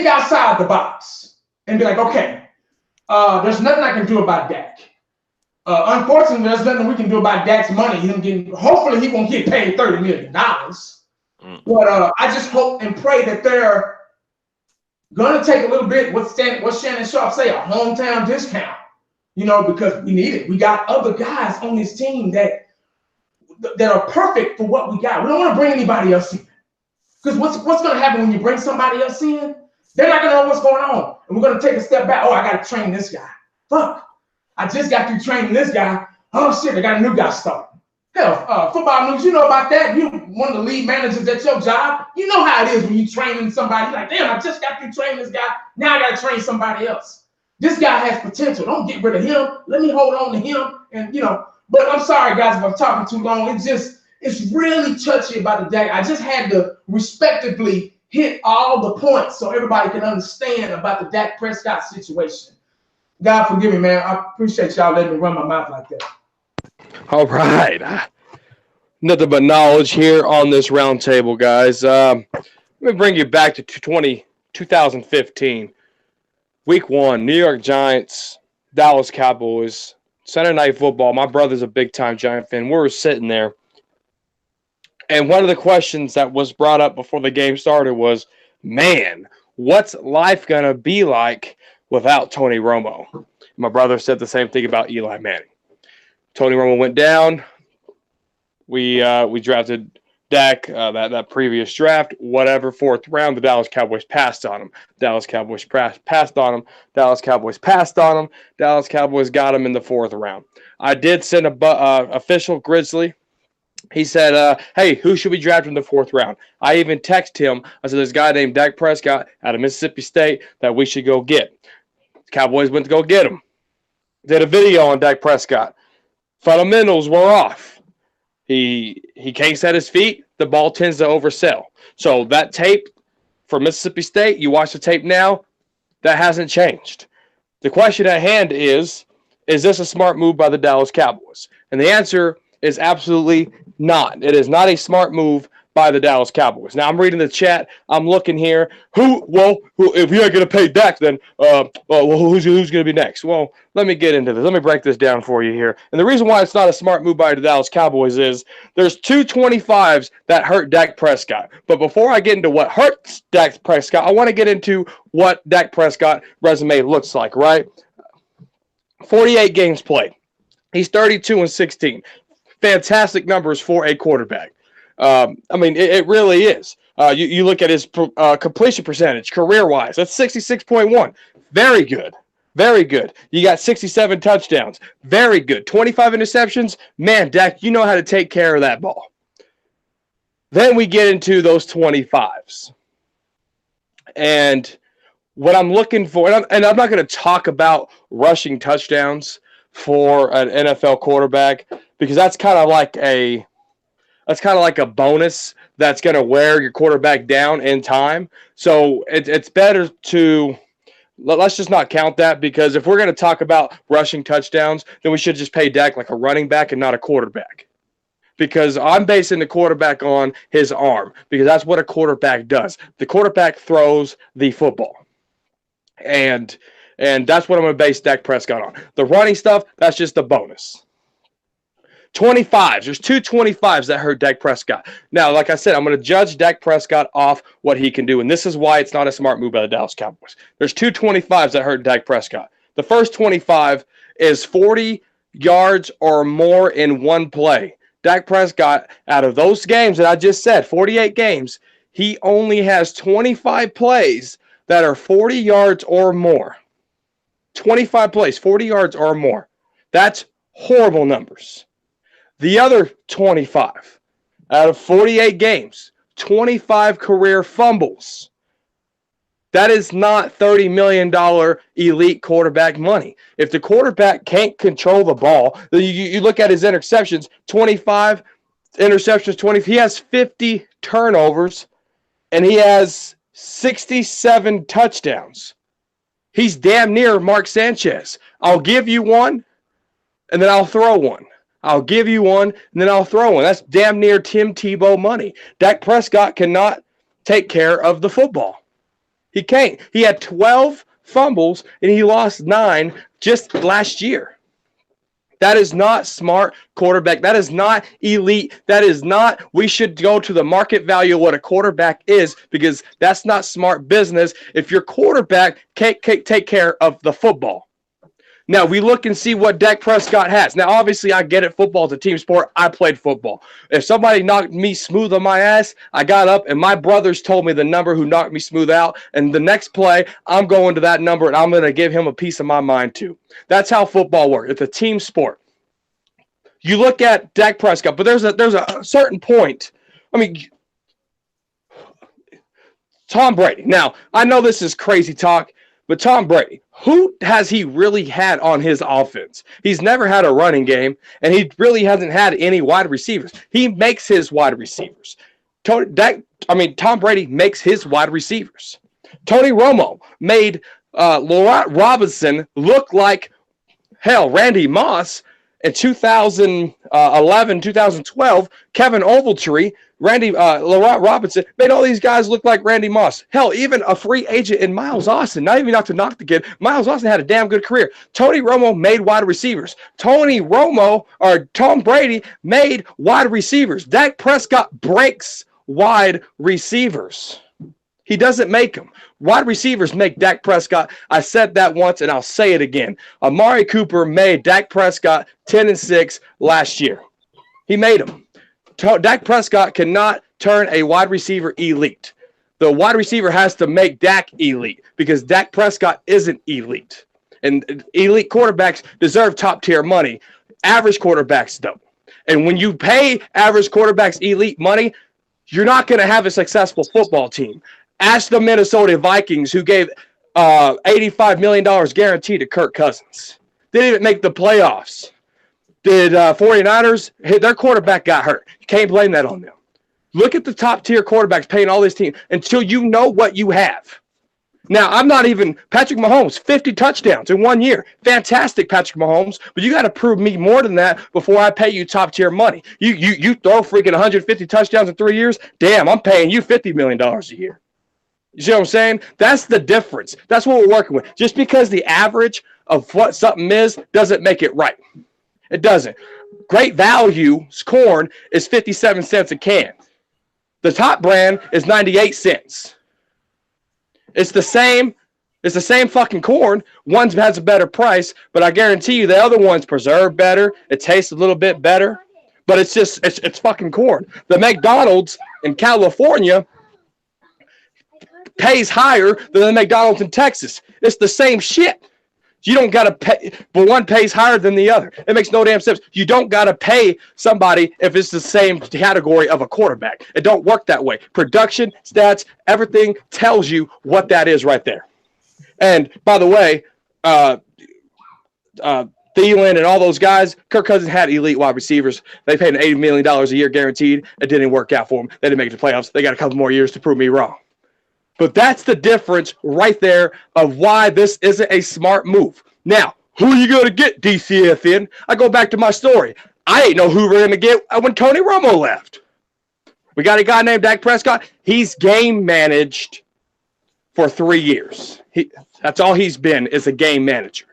outside the box and be like, okay, there's nothing I can do about Dak. Unfortunately, there's nothing we can do about Dak's money. Hopefully he won't get paid $30 million. But I just hope and pray that they're gonna take a little bit. What Shannon Sharp say? A hometown discount. Because we need it. We got other guys on this team that are perfect for what we got. We don't want to bring anybody else in. Because what's gonna happen when you bring somebody else in? They're not gonna know what's going on, and we're gonna take a step back. Oh, I gotta train this guy. Fuck! I just got through training this guy. Oh shit! I got a new guy starting. Hell, football news, you know about that. You one of the lead managers at your job. You know how it is when you training somebody. You're like, damn, I just got through training this guy. Now I got to train somebody else. This guy has potential. Don't get rid of him. Let me hold on to him. And but I'm sorry, guys, if I'm talking too long. It's really touchy about the Dak. I just had to respectively hit all the points so everybody can understand about the Dak Prescott situation. God forgive me, man. I appreciate y'all letting me run my mouth like that. All right. Nothing but knowledge here on this roundtable, guys. Let me bring you back to 2015. Week 1, New York Giants, Dallas Cowboys, Sunday Night Football. My brother's a big-time Giant fan. We were sitting there, and one of the questions that was brought up before the game started was, man, what's life going to be like without Tony Romo? My brother said the same thing about Eli Manning. Tony Romo went down. We drafted Dak that previous draft, whatever, 4th round. The Dallas Cowboys passed on him. Dallas Cowboys passed on him. Dallas Cowboys passed on him. Dallas Cowboys got him in the 4th round. I did send a official Grizzly. He said, hey, who should we draft in the 4th round? I even texted him. I said, there's a guy named Dak Prescott out of Mississippi State that we should go get. The Cowboys went to go get him. Did a video on Dak Prescott. Fundamentals were off. He can't set his feet. The ball tends to oversell. So that tape for Mississippi State, you watch the tape now, that hasn't changed. The question at hand is this a smart move by the Dallas Cowboys? And the answer is absolutely not. It is not a smart move by the Dallas Cowboys. Now, I'm reading the chat. I'm looking here. Who if you're not going to pay Dak, then who's going to be next? Well, let me get into this. Let me break this down for you here. And the reason why it's not a smart move by the Dallas Cowboys is there's 225s that hurt Dak Prescott. But before I get into what hurts Dak Prescott, I want to get into what Dak Prescott resume looks like, right? 48 games played. He's 32-16. Fantastic numbers for a quarterback. It really is. You look at his completion percentage, career-wise, that's 66.1. Very good. Very good. You got 67 touchdowns. Very good. 25 interceptions. Man, Dak, you know how to take care of that ball. Then we get into those 25s. And what I'm looking for, and I'm not going to talk about rushing touchdowns for an NFL quarterback because that's kind of like a bonus that's going to wear your quarterback down in time. So it's better to let's just not count that, because if we're going to talk about rushing touchdowns, then we should just pay Dak like a running back and not a quarterback. Because I'm basing the quarterback on his arm, because that's what a quarterback does. The quarterback throws the football. And that's what I'm going to base Dak Prescott on. The running stuff, that's just a bonus. 25s. There's two 25s that hurt Dak Prescott. Now, like I said, I'm going to judge Dak Prescott off what he can do, and this is why it's not a smart move by the Dallas Cowboys. There's two 25s that hurt Dak Prescott. The first 25 is 40 yards or more in one play. Dak Prescott, out of those games that I just said, 48 games, he only has 25 plays that are 40 yards or more. 25 plays, 40 yards or more. That's horrible numbers. The other 25, out of 48 games, 25 career fumbles. That is not $30 million elite quarterback money. If the quarterback can't control the ball, you look at his interceptions, 25 interceptions, 20. He has 50 turnovers, and he has 67 touchdowns. He's damn near Mark Sanchez. I'll give you one, and then I'll throw one. I'll give you one, and then I'll throw one. That's damn near Tim Tebow money. Dak Prescott cannot take care of the football. He can't. He had 12 fumbles, and he lost 9 just last year. That is not smart quarterback. That is not elite. That is not, we should go to the market value of what a quarterback is, because that's not smart business if your quarterback can't take care of the football. Now, we look and see what Dak Prescott has. Now, obviously, I get it. Football is a team sport. I played football. If somebody knocked me smooth on my ass, I got up, and my brothers told me the number who knocked me smooth out. And the next play, I'm going to that number, and I'm going to give him a piece of my mind, too. That's how football works. It's a team sport. You look at Dak Prescott, but there's a certain point. I mean, Tom Brady. Now, I know this is crazy talk, but Tom Brady, who has he really had on his offense? He's never had a running game, and he really hasn't had any wide receivers. He makes his wide receivers. Tom Brady makes his wide receivers. Tony Romo made Laurent Robinson look like, hell, Randy Moss in 2011, 2012. Kevin Ogletree, Laurent Robinson made all these guys look like Randy Moss. Hell, even a free agent in Miles Austin, not even to knock the kid, Miles Austin had a damn good career. Tony Romo made wide receivers. Tom Brady made wide receivers. Dak Prescott breaks wide receivers. He doesn't make them. Wide receivers make Dak Prescott. I said that once, and I'll say it again. Amari Cooper made Dak Prescott 10-6 last year. He made him. Dak Prescott cannot turn a wide receiver elite. The wide receiver has to make Dak elite, because Dak Prescott isn't elite. And elite quarterbacks deserve top-tier money. Average quarterbacks don't. And when you pay average quarterbacks elite money, you're not going to have a successful football team. Ask the Minnesota Vikings, who gave $85 million guaranteed to Kirk Cousins. They didn't even make the playoffs. Did 49ers? Their quarterback got hurt. You can't blame that on them. Look at the top-tier quarterbacks paying all this team until you know what you have. Now, I'm not even – Patrick Mahomes, 50 touchdowns in 1 year. Fantastic, Patrick Mahomes. But you got to prove me more than that before I pay you top-tier money. You throw freaking 150 touchdowns in 3 years? Damn, I'm paying you $50 million a year. You see what I'm saying? That's the difference. That's what we're working with. Just because the average of what something is doesn't make it right. It doesn't. Great Value corn is 57 cents a can. The top brand is 98 cents. It's the same fucking corn. One has a better price, but I guarantee you the other one's preserved better. It tastes a little bit better, but it's fucking corn. The McDonald's in California pays higher than the McDonald's in Texas. It's the same shit. You don't got to pay, but one pays higher than the other. It makes no damn sense. You don't got to pay somebody if it's the same category of a quarterback. It don't work that way. Production, stats, everything tells you what that is right there. And by the way, Thielen and all those guys, Kirk Cousins had elite wide receivers. They paid him $80 million a year guaranteed. It didn't work out for them. They didn't make the playoffs. They got a couple more years to prove me wrong. But that's the difference right there of why this isn't a smart move. Now, who are you going to get, DCFN? I go back to my story. I ain't know who we're going to get when Tony Romo left. We got a guy named Dak Prescott. He's game managed for 3 years. That's all he's been is a game manager.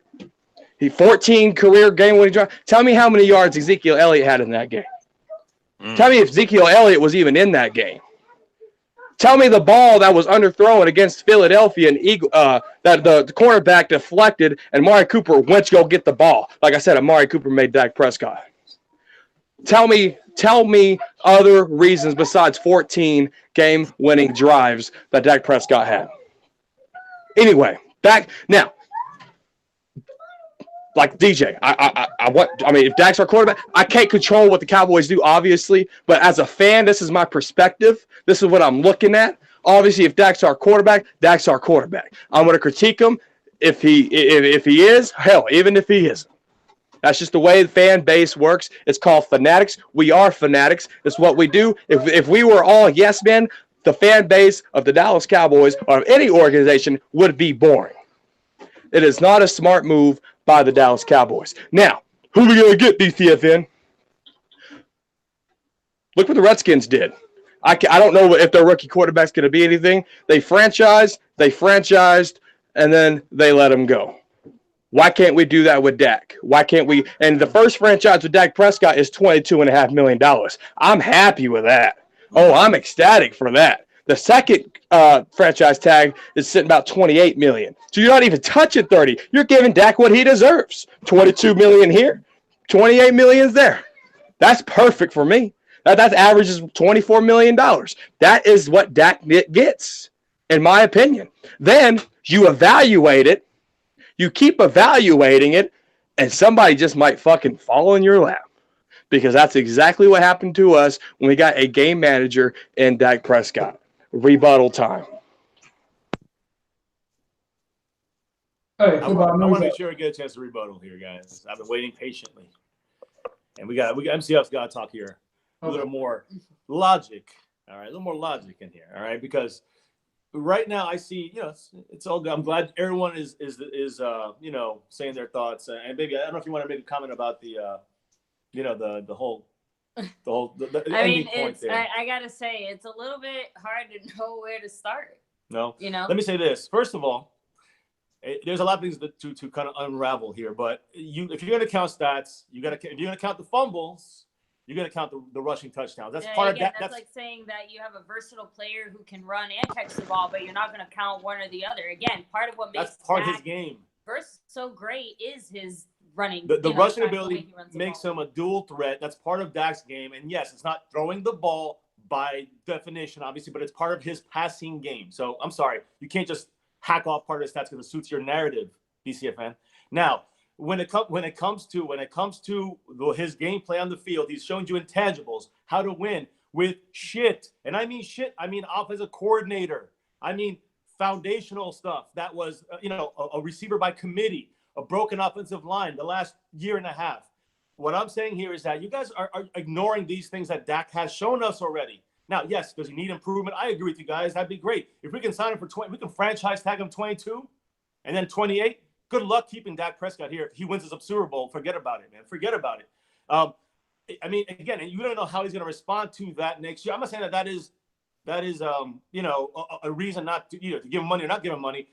He 14 career game-winning drive. Tell me how many yards Ezekiel Elliott had in that game. Tell me if Ezekiel Elliott was even in that game. Tell me the ball that was underthrown against Philadelphia and that the cornerback deflected and Amari Cooper went to go get the ball. Like I said, Amari Cooper made Dak Prescott. Tell me other reasons besides 14 game-winning drives that Dak Prescott had. Anyway, back now. Like DJ, if Dak's our quarterback, I can't control what the Cowboys do, obviously. But as a fan, this is my perspective. This is what I'm looking at. Obviously, if Dak's our quarterback, Dak's our quarterback. I'm going to critique him if he is. Hell, even if he isn't. That's just the way the fan base works. It's called fanatics. We are fanatics. It's what we do. If we were all yes men, the fan base of the Dallas Cowboys or of any organization would be boring. It is not a smart move by the Dallas Cowboys. Now, who are we going to get, DCFN? Look what the Redskins did. I don't know if their rookie quarterback's going to be anything. They franchised, and then they let him go. Why can't we do that with Dak? Why can't we? And the first franchise with Dak Prescott is $22.5 million. I'm happy with that. Oh, I'm ecstatic for that. The second franchise tag is sitting about $28 million. So you're not even touching 30. You're giving Dak what he deserves. $22 million here, $28 million there. That's perfect for me. That averages $24 million. That is what Dak gets, in my opinion. Then you evaluate it. You keep evaluating it, and somebody just might fucking fall in your lap. Because that's exactly what happened to us when we got a game manager in Dak Prescott. Rebuttal time. Hey, I want to make sure we get a chance to rebuttal here, guys. I've been waiting patiently, and we got MCF's got to talk here a little more logic. All right, a little more logic in here. All right, because right now I see, it's all good. I'm glad everyone is saying their thoughts. And baby, I don't know if you want to make a comment about the whole. I mean, I gotta say, it's a little bit hard to know where to start. No, let me say this. First of all, there's a lot of things to kind of unravel here. But if you're going to count stats, if you're going to count the fumbles, you're going to count the rushing touchdowns. That's part of that. That's like saying that you have a versatile player who can run and catch the ball, but you're not going to count one or the other. Again, part of what makes part of his game so great is his running. The rushing ability makes him a dual threat. That's part of Dak's game. And yes, it's not throwing the ball by definition, obviously, but it's part of his passing game. So I'm sorry, you can't just hack off part of the stats because it suits your narrative, DCFN. Now, when it comes to his gameplay on the field, he's showing you intangibles, how to win with shit. And I mean shit. I mean offensive coordinator. I mean foundational stuff. That was a receiver by committee. A broken offensive line the last year and a half. What I'm saying here is that you guys are ignoring these things that Dak has shown us already. Now, yes, does he need improvement? I agree with you guys. That'd be great. If we can sign him for 20, we can franchise tag him 22 and then 28. Good luck keeping Dak Prescott here. If he wins a Super Bowl, forget about it, man. Forget about it. I mean, again, you don't know how he's going to respond to that next year. I'm not saying that is a reason not to to give him money or not give him money.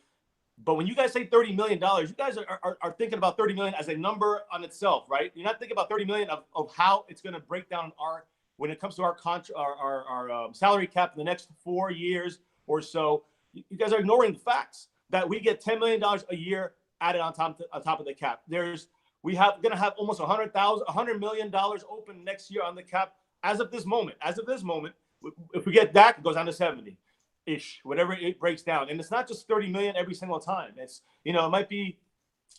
But when you guys say $30 million, you guys are thinking about $30 million as a number on itself, right? You're not thinking about $30 million of how it's going to break down when it comes to our salary cap in the next 4 years or so. You guys are ignoring the facts that we get $10 million a year added on top of the cap. Going to have almost $100 million open next year on the cap as of this moment. If we get Dak, it goes down to 70. ish, whatever it breaks down. And it's not just 30 million every single time. It's, you know, it might be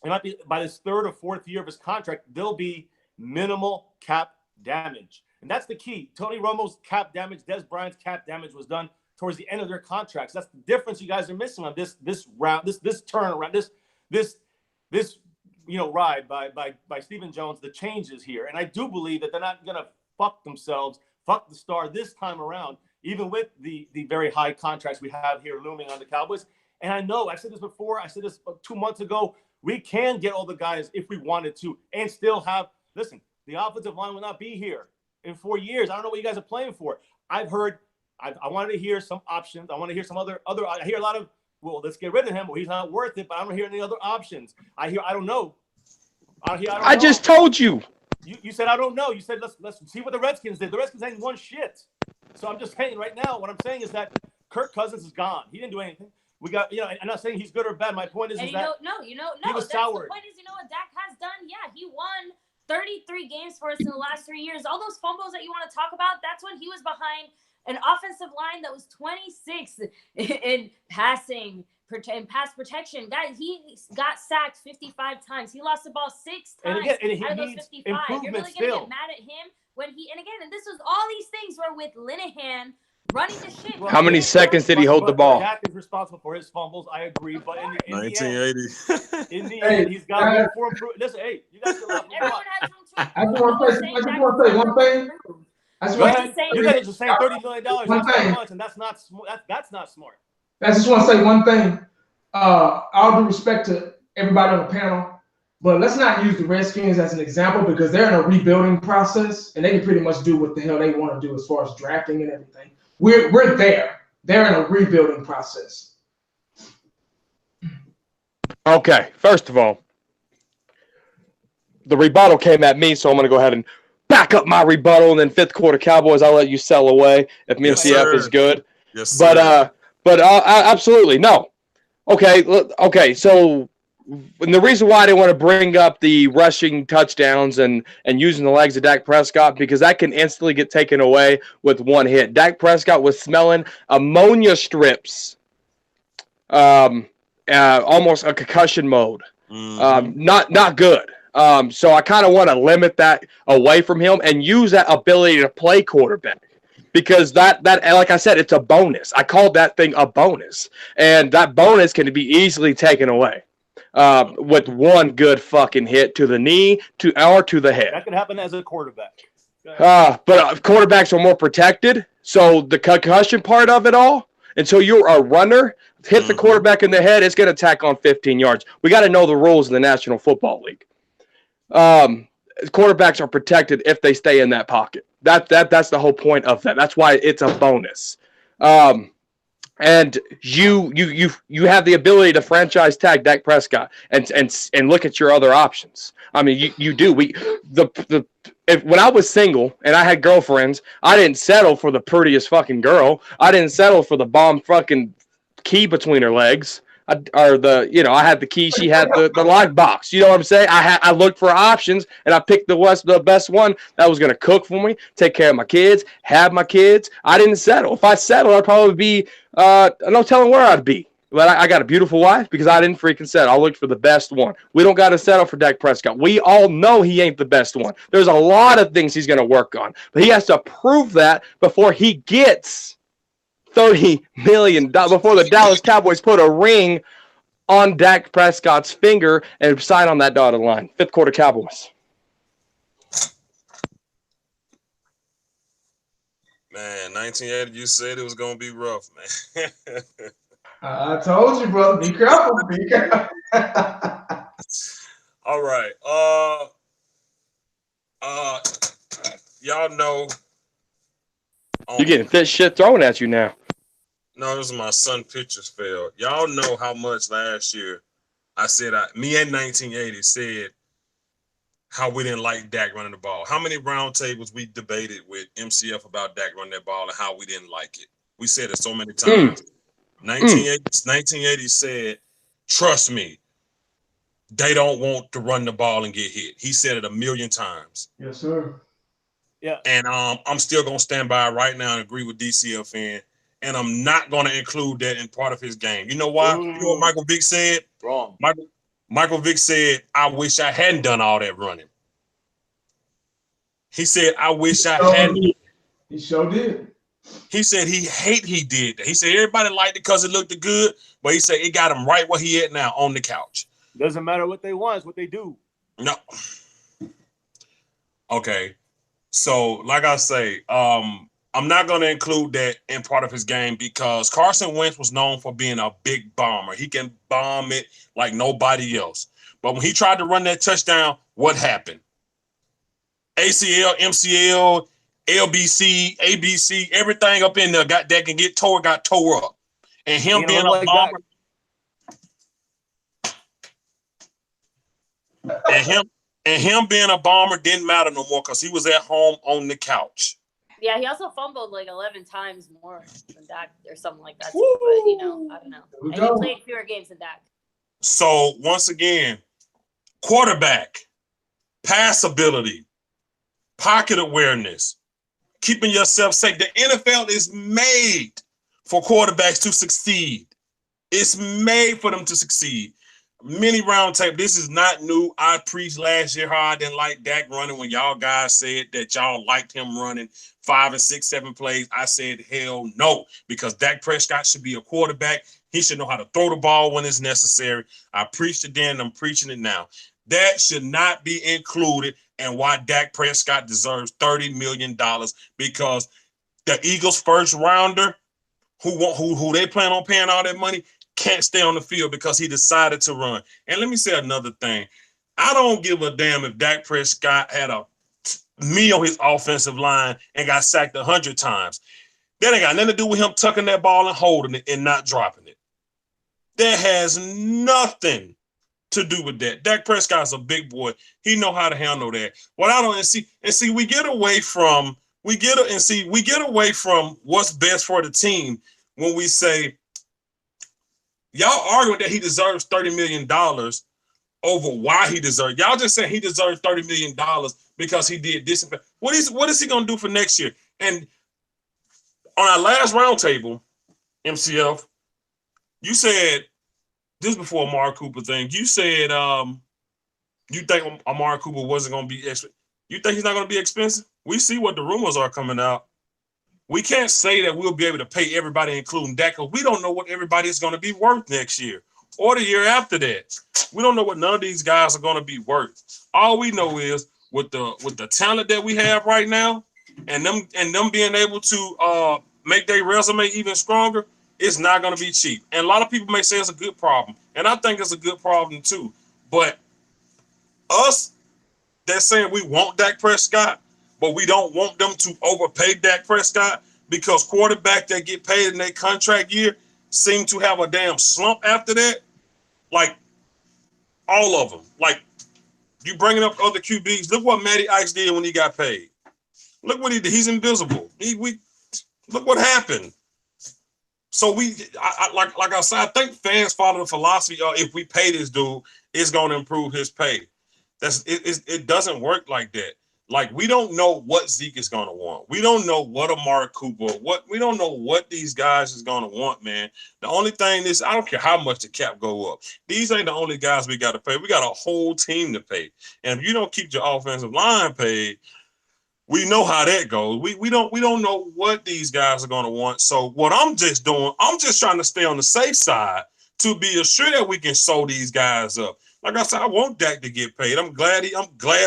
by this third or fourth year of his contract, there'll be minimal cap damage. And that's the key. Tony Romo's cap damage, Des Bryant's cap damage was done towards the end of their contracts. That's the difference you guys are missing on this round, this turnaround, this you know, ride by Stephen Jones, the changes here. And I do believe that they're not gonna fuck themselves, fuck the star this time around, even with the very high contracts we have here looming on the Cowboys. And I know I've said this before, I said this 2 months ago, we can get all the guys if we wanted to and still have, listen, the offensive line will not be here in 4 years. I don't know what you guys are playing for. I've heard, I wanted to hear some options. I want to hear some other, I hear a lot of, well, let's get rid of him. Well, he's not worth it, but I don't hear any other options. I don't know. I just told you. You said, I don't know. You said, let's see what the Redskins did. The Redskins ain't won shit. So I'm just saying right now, what I'm saying is that Kirk Cousins is gone. He didn't do anything. We got, you know, I'm not saying he's good or bad. My point is, and is that he was soured. The point is, you know what Dak has done? Yeah, he won 33 games for us in the last 3 years. All those fumbles that you want to talk about, that's when he was behind an offensive line that was 26th in passing and pass protection. Guys, he got sacked 55 times. He lost the ball 6 times out of those 55. You're really going to get mad at him when and this was all these things were with Linehan running the shit. How many seconds did he hold the ball? Dak is responsible for his fumbles. I agree, but in 1980. In the end, he's got room for improvement. Listen, hey, you guys can laugh. Everyone has room to I just want to say one thing. You guys are saying $30 million last 5 months, and that's not smart. I just want to say one thing. All due respect to everybody on the panel, but let's not use the Redskins as an example because they're in a rebuilding process and they can pretty much do what the hell they want to do as far as drafting and everything. We're there. They're in a rebuilding process. Okay, first of all, the rebuttal came at me, so I'm going to go ahead and back up my rebuttal, and then fifth quarter Cowboys, I'll let you sell away if MCF is good. Yes, sir. But absolutely, no. Okay, so the reason why I didn't want to bring up the rushing touchdowns and using the legs of Dak Prescott, because that can instantly get taken away with one hit. Dak Prescott was smelling ammonia strips, almost a concussion mode. Not good. So I kind of want to limit that away from him and use that ability to play quarterback. Because that, like I said, it's a bonus. I called that thing a bonus. And that bonus can be easily taken away with one good fucking hit to the knee or to the head. That could happen as a quarterback. But quarterbacks are more protected. So the concussion part of it all, until you're a runner, hit the quarterback in the head, it's going to tack on 15 yards. We got to know the rules in the National Football League. Quarterbacks are protected if they stay in that pocket. That's the whole point of that. That's why it's a bonus. And you have the ability to franchise tag Dak Prescott and look at your other options. I mean, you do. When I was single and I had girlfriends, I didn't settle for the prettiest fucking girl. I didn't settle for the bomb fucking key between her legs. I had the key. She had the lockbox. You know what I'm saying? I looked for options and I picked the best one that was going to cook for me, take care of my kids, have my kids. I didn't settle. If I settled, I'd probably be, no telling where I'd be. But I got a beautiful wife because I didn't freaking settle. I looked for the best one. We don't got to settle for Dak Prescott. We all know he ain't the best one. There's a lot of things he's going to work on, but he has to prove that before he gets $30 million, before the Dallas Cowboys put a ring on Dak Prescott's finger and sign on that dotted line. Fifth quarter Cowboys. Man, 1980, you said it was going to be rough, man. I told you, brother. Be careful. Be careful. All right. Y'all know. You're getting this shit thrown at you now. No, this is my son pictures failed. Y'all know how much last year I said, me and 1980 said how we didn't like Dak running the ball. How many round tables we debated with MCF about Dak running that ball and how we didn't like it. We said it so many times. 1980 said, trust me, they don't want to run the ball and get hit. He said it a million times. Yes, sir. Yeah. And I'm still going to stand by right now and agree with DCFN. and I'm not going to include that in part of his game. You know why? You know what Michael Vick said? Wrong. Michael Vick said, I wish I hadn't done all that running. He said, I wish I hadn't. He sure did. He said he did that. He said everybody liked it because it looked good, but he said it got him right where he at now on the couch. Doesn't matter what they want, it's what they do. No. Okay. So, like I say, I'm not going to include that in part of his game because Carson Wentz was known for being a big bomber. He can bomb it like nobody else. But when he tried to run that touchdown, what happened? ACL, MCL, LBC, ABC, everything up in there got tore up. And him being a bomber, and him being a bomber didn't matter no more because he was at home on the couch. Yeah, he also fumbled like 11 times more than Dak or something like that too. But I don't know. And he played fewer games than Dak. So once again, quarterback, pass ability, pocket awareness, keeping yourself safe. The NFL is made for quarterbacks to succeed. It's made for them to succeed. Mini round tape. This is not new. I preached last year how I didn't like Dak running when y'all guys said that y'all liked him running 5 and 6, 7 plays. I said, hell no, because Dak Prescott should be a quarterback. He should know how to throw the ball when it's necessary. I preached it then. I'm preaching it now. That should not be included and why Dak Prescott deserves $30 million because the Eagles' first rounder, who they plan on paying all that money, can't stay on the field because he decided to run. And let me say another thing. I don't give a damn if Dak Prescott had me on his offensive line and got sacked 100 times. That ain't got nothing to do with him tucking that ball and holding it and not dropping it. That has nothing to do with that. Dak Prescott's a big boy. He know how to handle that. What I don't see we get away from what's best for the team when we say y'all arguing that he deserves $30 million over why he deserves. Y'all just saying he deserves $30 million because he did this. What is he going to do for next year? And on our last roundtable, MCF, you said this before Amari Cooper thing. You said you think Amari Cooper wasn't going to be expensive. You think he's not going to be expensive? We see what the rumors are coming out. We can't say that we'll be able to pay everybody, including Dak, because we don't know what everybody is going to be worth next year or the year after that. We don't know what none of these guys are going to be worth. All we know is with the talent that we have right now, and them being able to make their resume even stronger, it's not going to be cheap. And a lot of people may say it's a good problem, and I think it's a good problem too. But us that's saying we want Dak Prescott, but we don't want them to overpay Dak Prescott because quarterbacks that get paid in their contract year seem to have a damn slump after that. Like all of them. Like you bringing up other QBs. Look what Matty Ice did when he got paid. Look what he did. He's invisible. Look what happened. So like I said, I think fans follow the philosophy of if we pay this dude, it's going to improve his pay. It doesn't work like that. Like, we don't know what Zeke is going to want. We don't know what Amari Cooper, we don't know what these guys is going to want, man. The only thing is, I don't care how much the cap go up. These ain't the only guys we got to pay. We got a whole team to pay. And if you don't keep your offensive line paid, we know how that goes. We don't know what these guys are going to want. So what I'm just doing, I'm just trying to stay on the safe side to be assured that we can sew these guys up. Like I said, I want Dak to get paid. I'm glad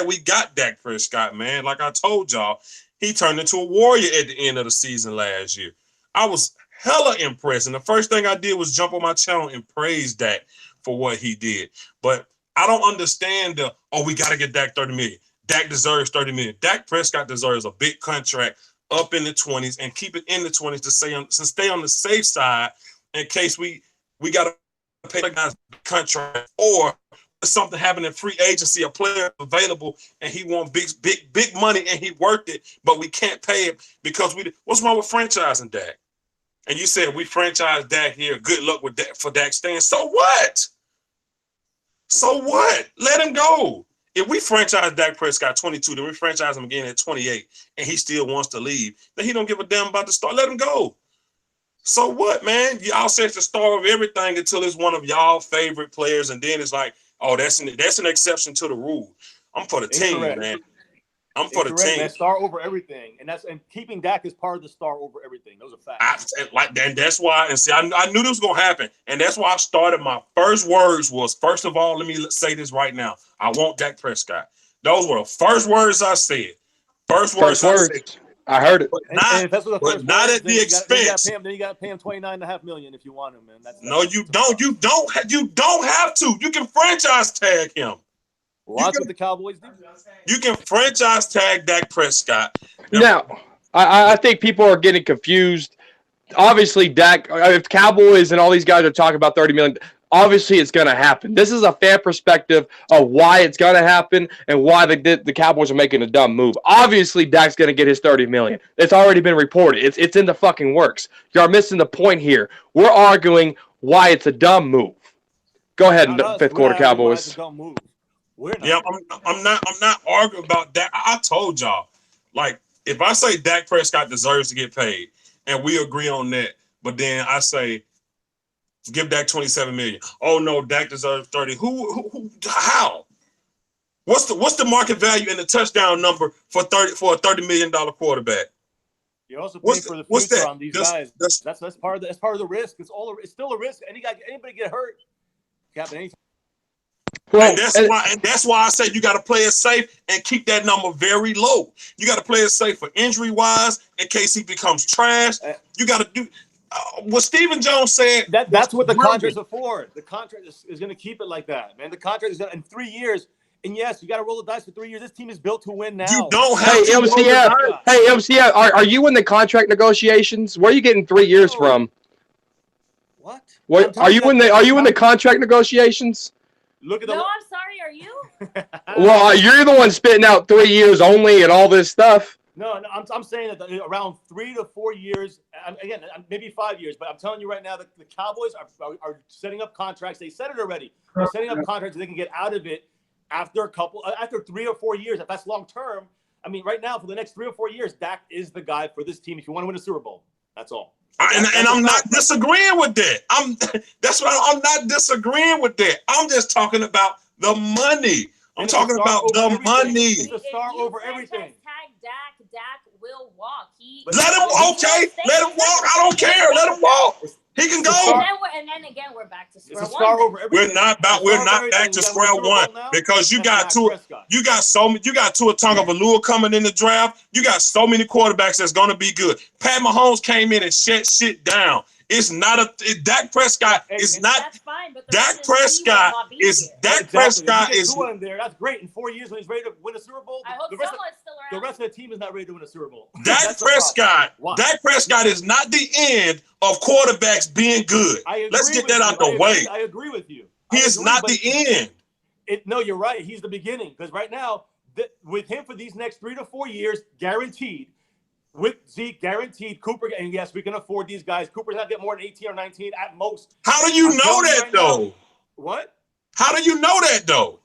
we got Dak Prescott, man. Like I told y'all, he turned into a warrior at the end of the season last year. I was hella impressed. And the first thing I did was jump on my channel and praise Dak for what he did. But I don't understand we got to get Dak $30 million. Dak deserves $30 million. Dak Prescott deserves a big contract up in the 20s and keep it in the 20s to stay on the safe side in case we got to pay the guy's contract or something happened in free agency, a player available and he want big money and he worth it, but we can't pay him because what's wrong with franchising Dak? And you said we franchise Dak here. Good luck with that for Dak staying. So what? Let him go. If we franchise Dak Prescott 22, then we franchise him again at 28, and he still wants to leave, then he don't give a damn about the start. Let him go. So what, man? Y'all say it's the star of everything until it's one of y'all favorite players, and then it's like, oh, that's an exception to the rule. I'm for the team, Incorrect. man. I'm for the Incorrect, team. man. Star over everything, and keeping Dak is part of the star over everything. Those are facts. And that's why. And see, I knew this was gonna happen, and that's why I started. My first words was, first of all, let me say this right now. I want Dak Prescott. Those were the first words I said. First words I said. I heard it. But And if that's what the first not words, at the expense. then you got to pay him $29.5 million if you want him, man. No, you don't. You don't have to. You can franchise tag him. Well, that's what the Cowboys do. You can franchise tag Dak Prescott. Now, I think people are getting confused. Obviously, Dak, if Cowboys and all these guys are talking about $30 million, obviously it's going to happen. This is a fan perspective of why it's going to happen and why the Cowboys are making a dumb move. Obviously, Dak's going to get his $30 million. It's already been reported. It's in the fucking works. You're missing the point here. We're arguing why it's a dumb move. Go ahead, fifth quarter Cowboys. Yeah, I'm not arguing about that. I told y'all, like, if I say Dak Prescott deserves to get paid, and we agree on that, but then I say give Dak $27 million. Oh no, Dak deserves 30. Who how? What's the market value and the touchdown number for a $30 million quarterback? You're also paying for the future on these guys. That's part of the risk. It's still a risk. Anybody get hurt, Captain. Well, and that's why I say you got to play it safe and keep that number very low. You got to play it safe for injury wise in case he becomes trash. You got to do what Stephen Jones said. That's what the contracts are for. The contract is going to keep it like that, man. The contract is in 3 years. And yes, you got to roll the dice for 3 years. This team is built to win now. You don't have to. Hey, MCF, are you in the contract negotiations? Where are you getting 3 years from? What? Are you in the contract negotiations? Look at I'm sorry. Are you? Well, you're the one spitting out 3 years only and all this stuff. No, I'm saying that around 3 to 4 years, again, maybe 5 years, but I'm telling you right now that the Cowboys are setting up contracts. They said it already. They're setting up contracts so they can get out of it after 3 or 4 years. If that's long term, I mean, right now for the next 3 or 4 years, Dak is the guy for this team. If you want to win a Super Bowl, that's all. And I'm not disagreeing with that. That's why I'm not disagreeing with that. I'm just talking about the money. I'm talking about the money. It's a star over everything. Tag Dak will walk. Let him walk. I don't care. Let him walk. He can go. And then again, we're back to square one. Star over everything. We're not back to square one because you got Tua Tagovailoa coming in the draft. You got so many quarterbacks that's gonna be good. Pat Mahomes came in and shut shit down. It's not Dak Prescott is not. That's fine, but Dak Prescott is Dak Prescott is. Tua in there. That's great. In 4 years when he's ready to win a Super Bowl, I hope someone's still around. The rest of the team is not ready to win a Super Bowl. Dak Prescott is not the end of quarterbacks being good. Let's get that out the way. I agree with you. He is not the end. No, you're right. He's the beginning because right now, with him for these next 3 to 4 years, guaranteed. With Zeke, guaranteed. Cooper, and yes, we can afford these guys. Cooper's not getting more than 18 or 19 at most. How do you know that, though? What? How do you know that, though?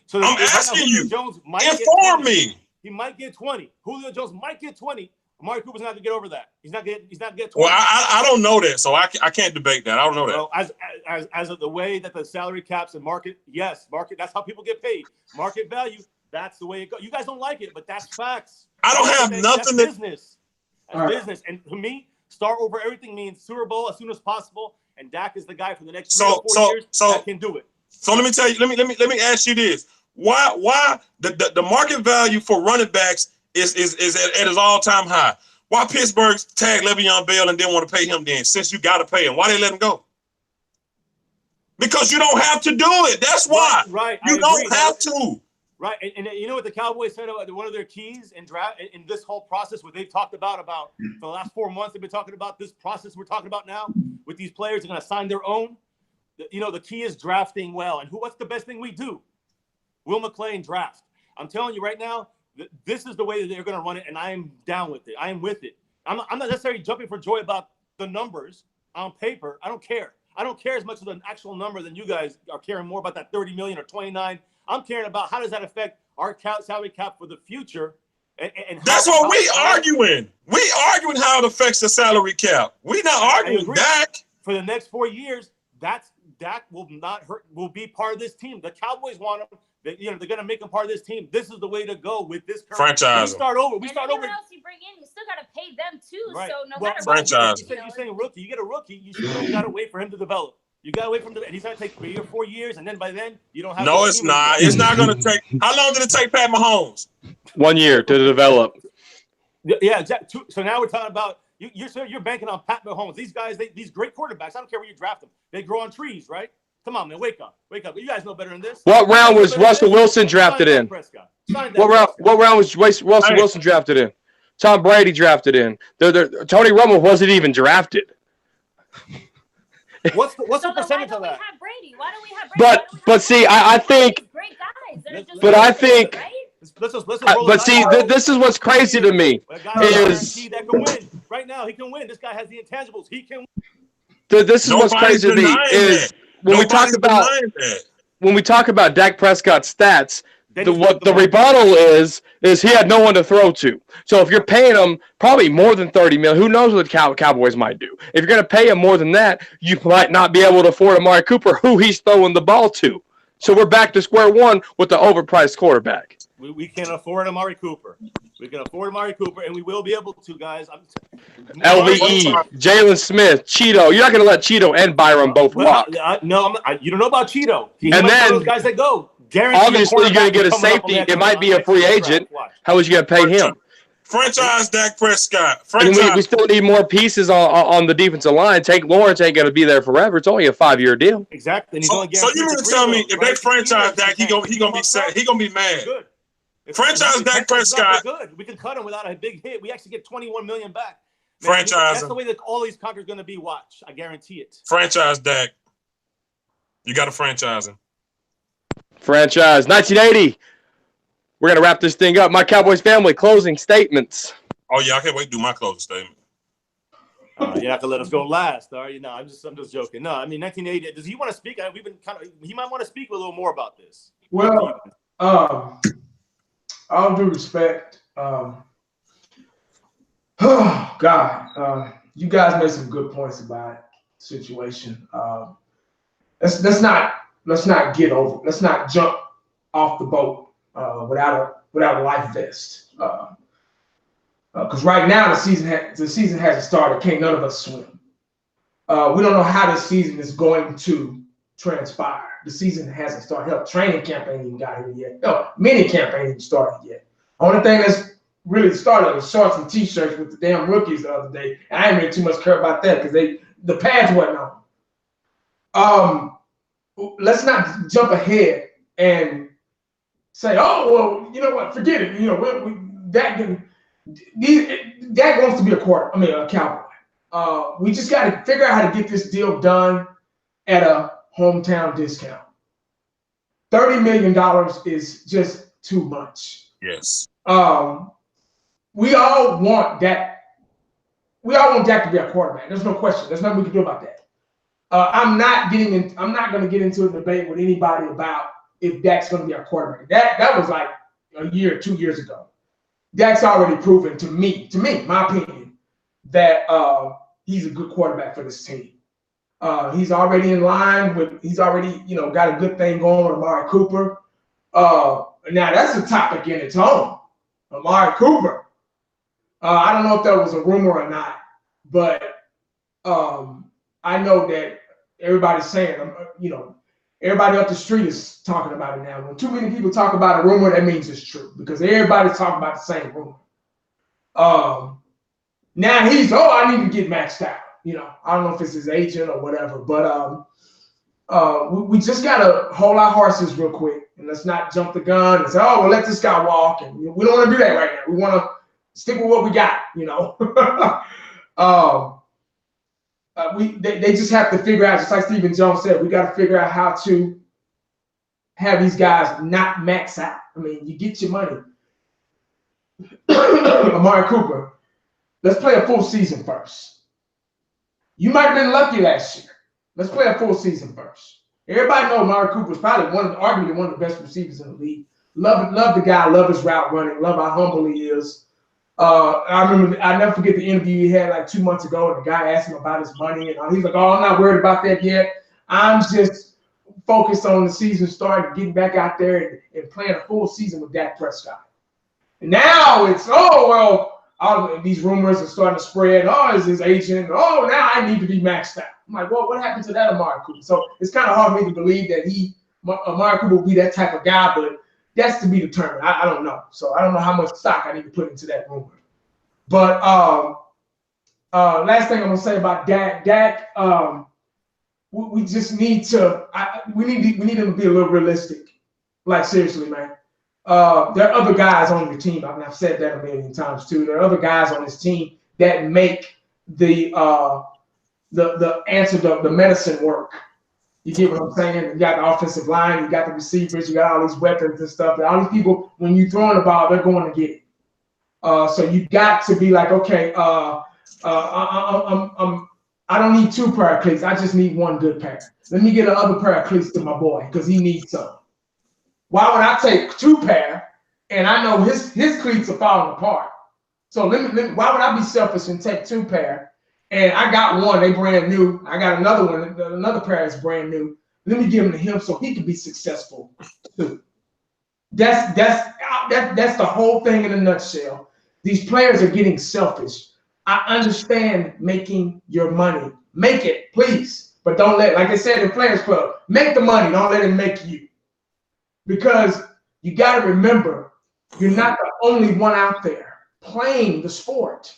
So I'm asking you. Jones inform me. He might get 20. Julio Jones might get 20. Amari Cooper's not going to get over that. He's not getting 20. Well, I don't know that, so I can't debate that. I don't know that. Well, as of the way that the salary caps and market, that's how people get paid. Market value. That's the way it goes. You guys don't like it, but that's facts. I don't have nothing to business. That's business. And to me, star over everything means Super Bowl as soon as possible. And Dak is the guy for the next 3 or 4 years that can do it. So let me tell you. Let me ask you this: Why the market value for running backs is at its all-time high? Why Pittsburgh tagged Le'Veon Bell and didn't want to pay him then? Since you got to pay him, why they let him go? Because you don't have to do it. That's why. Right. You don't have to. Right, and you know what the Cowboys said about one of their keys in draft in this whole process, what they've talked about for the last 4 months, they've been talking about this process we're talking about now with these players are going to sign their own. The key is drafting well. And what's the best thing we do? Will McClain draft. I'm telling you right now, this is the way that they're going to run it, and I am down with it. I am with it. I'm not necessarily jumping for joy about the numbers on paper. I don't care. I don't care as much as the actual number than you guys are caring more about that 30 million or 29. I'm caring about how does that affect our salary cap for the future And That's what we arguing. We arguing how it affects the salary cap. We not arguing Dak. For the next 4 years, Dak will not hurt. Will be part of this team. The Cowboys want him. They're going to make him part of this team. This is the way to go with this franchise. We start over. What else you bring in, you still got to pay them too. Right. So no matter franchise. what, you're saying rookie. You get a rookie. You still got to wait for him to develop. You got to wait for him to. And he's going to take 3 or 4 years, and then by then you don't have. No, it's not. It's not going to take. How long did it take Pat Mahomes? 1 year to develop. Yeah, exactly. So now we're talking about you're banking on Pat Mahomes. These guys, these great quarterbacks. I don't care where you draft them. They grow on trees, right? Come on, man, wake up. You guys know better than this. What round was Russell Wilson drafted in? What round was Russell Wilson drafted in? Tom Brady drafted in. Tony Romo wasn't even drafted. What's the percentage of that? Why don't we have Brady? But see, I think. Great guys. But I think. But see, this is what's crazy to me is that can win right now. He can win. This guy has the intangibles. He can win. This is what's crazy to me is when we talk about Dak Prescott's stats. The rebuttal is he had no one to throw to. So if you're paying him probably more than $30 million, who knows what the Cowboys might do? If you're going to pay him more than that, you might not be able to afford Amari Cooper, who he's throwing the ball to. So we're back to square one with the overpriced quarterback. We can't afford Amari Cooper. We can afford Amari Cooper, and we will be able to, guys. LVE, Jalen Smith, Cheeto. You're not going to let Cheeto and Byron both walk. No, you don't know about Cheeto. And then those guys that go. Obviously, you're going to get a safety. It might be a free agent. How is you going to pay him? Franchise Dak Prescott. We still need more pieces on the defensive line. Tank Lawrence ain't going to be there forever. It's only a 5-year deal. Exactly. So you mean to tell me if they franchise Dak, he gonna be sad. He gonna be mad. Good. Franchise Dak Prescott. Good. We can cut him without a big hit. We actually get $21 million back. Franchise. That's the way that all these contracts are going to be. Watch, I guarantee it. Franchise Dak. You got to franchise him. Franchise 1980. We're gonna wrap this thing up. My Cowboys family closing statements. Oh yeah, I can't wait to do my closing statement. You're not gonna let us go last, are you? No, I'm just joking. No, I mean 1980. Does he want to speak? He might want to speak a little more about this. Well, all due respect. Oh God, you guys made some good points about the situation. Let's not get over. Let's not jump off the boat without a life vest. Because right now the season hasn't started. Can't none of us swim. We don't know how this season is going to transpire. The season hasn't started. Hell, training camp ain't even got here yet. No, mini camp ain't even started yet. Only thing that's really started was shorts and t-shirts with the damn rookies the other day. And I ain't really too much care about that because the pads wasn't on. Let's not jump ahead and say, oh, well, you know what, forget it. You know, Dak wants to be a Cowboy. We just got to figure out how to get this deal done at a hometown discount. $30 million is just too much. Yes. We all want Dak. We all want Dak to be a quarterback. There's no question. There's nothing we can do about that. I'm not going to get into a debate with anybody about if Dak's going to be our quarterback. That was like a year, 2 years ago. Dak's already proven to me, my opinion, that he's a good quarterback for this team. He's already in line with. He's already got a good thing going with Amari Cooper. Now that's a topic in its own. Amari Cooper. I don't know if that was a rumor or not, but I know that everybody's saying, everybody up the street is talking about it now. When too many people talk about a rumor, that means it's true because everybody's talking about the same rumor. Now I need to get maxed out. I don't know if it's his agent or whatever, but we just got to hold our horses real quick and let's not jump the gun and say, oh, well, let this guy walk. And we don't want to do that right now. We want to stick with what we got, They just have to figure out, just like Stephen Jones said, we got to figure out how to have these guys not max out. I mean, you get your money. Amari Cooper, let's play a full season first. You might have been lucky last year. Let's play a full season first. Everybody knows Amari Cooper is probably arguably one of the best receivers in the league Love the guy. Love his route running. Love how humble he is. I never forget the interview he had like 2 months ago, and the guy asked him about his money, and he's like, "Oh, I'm not worried about that yet. I'm just focused on the season starting, getting back out there and playing a full season with Dak Prescott." And now it's these rumors are starting to spread. Oh, is his agent? Oh, now I need to be maxed out. I'm like, well, what happened to that Amari Cooper? So it's kind of hard for me to believe that Amari Cooper will be that type of guy, but that's to be determined. I don't know. So I don't know how much stock I need to put into that rumor. But last thing I'm gonna say about Dak, we just need to we need him to be a little realistic. Like seriously, man. There are other guys on your team. I mean, I've said that a million times too. There are other guys on this team that make the medicine work. You get what I'm saying? You got the offensive line, you got the receivers, you got all these weapons and stuff. And all these people, when you throwing the ball, they're going to get it. So you got to be like, okay, I don't need 2 pair of cleats. I just need 1 good pair. Let me get another pair of cleats to my boy because he needs some. Why would I take 2 pair and I know his cleats are falling apart? So why would I be selfish and take 2 pair and I got 1, they brand new. I got another pair that's brand new. Let me give them to him so he can be successful too. That's the whole thing in a nutshell. These players are getting selfish. I understand making your money. Make it, please. But don't let, like I said in Players Club, make the money. Don't let it make you. Because you got to remember, you're not the only one out there playing the sport.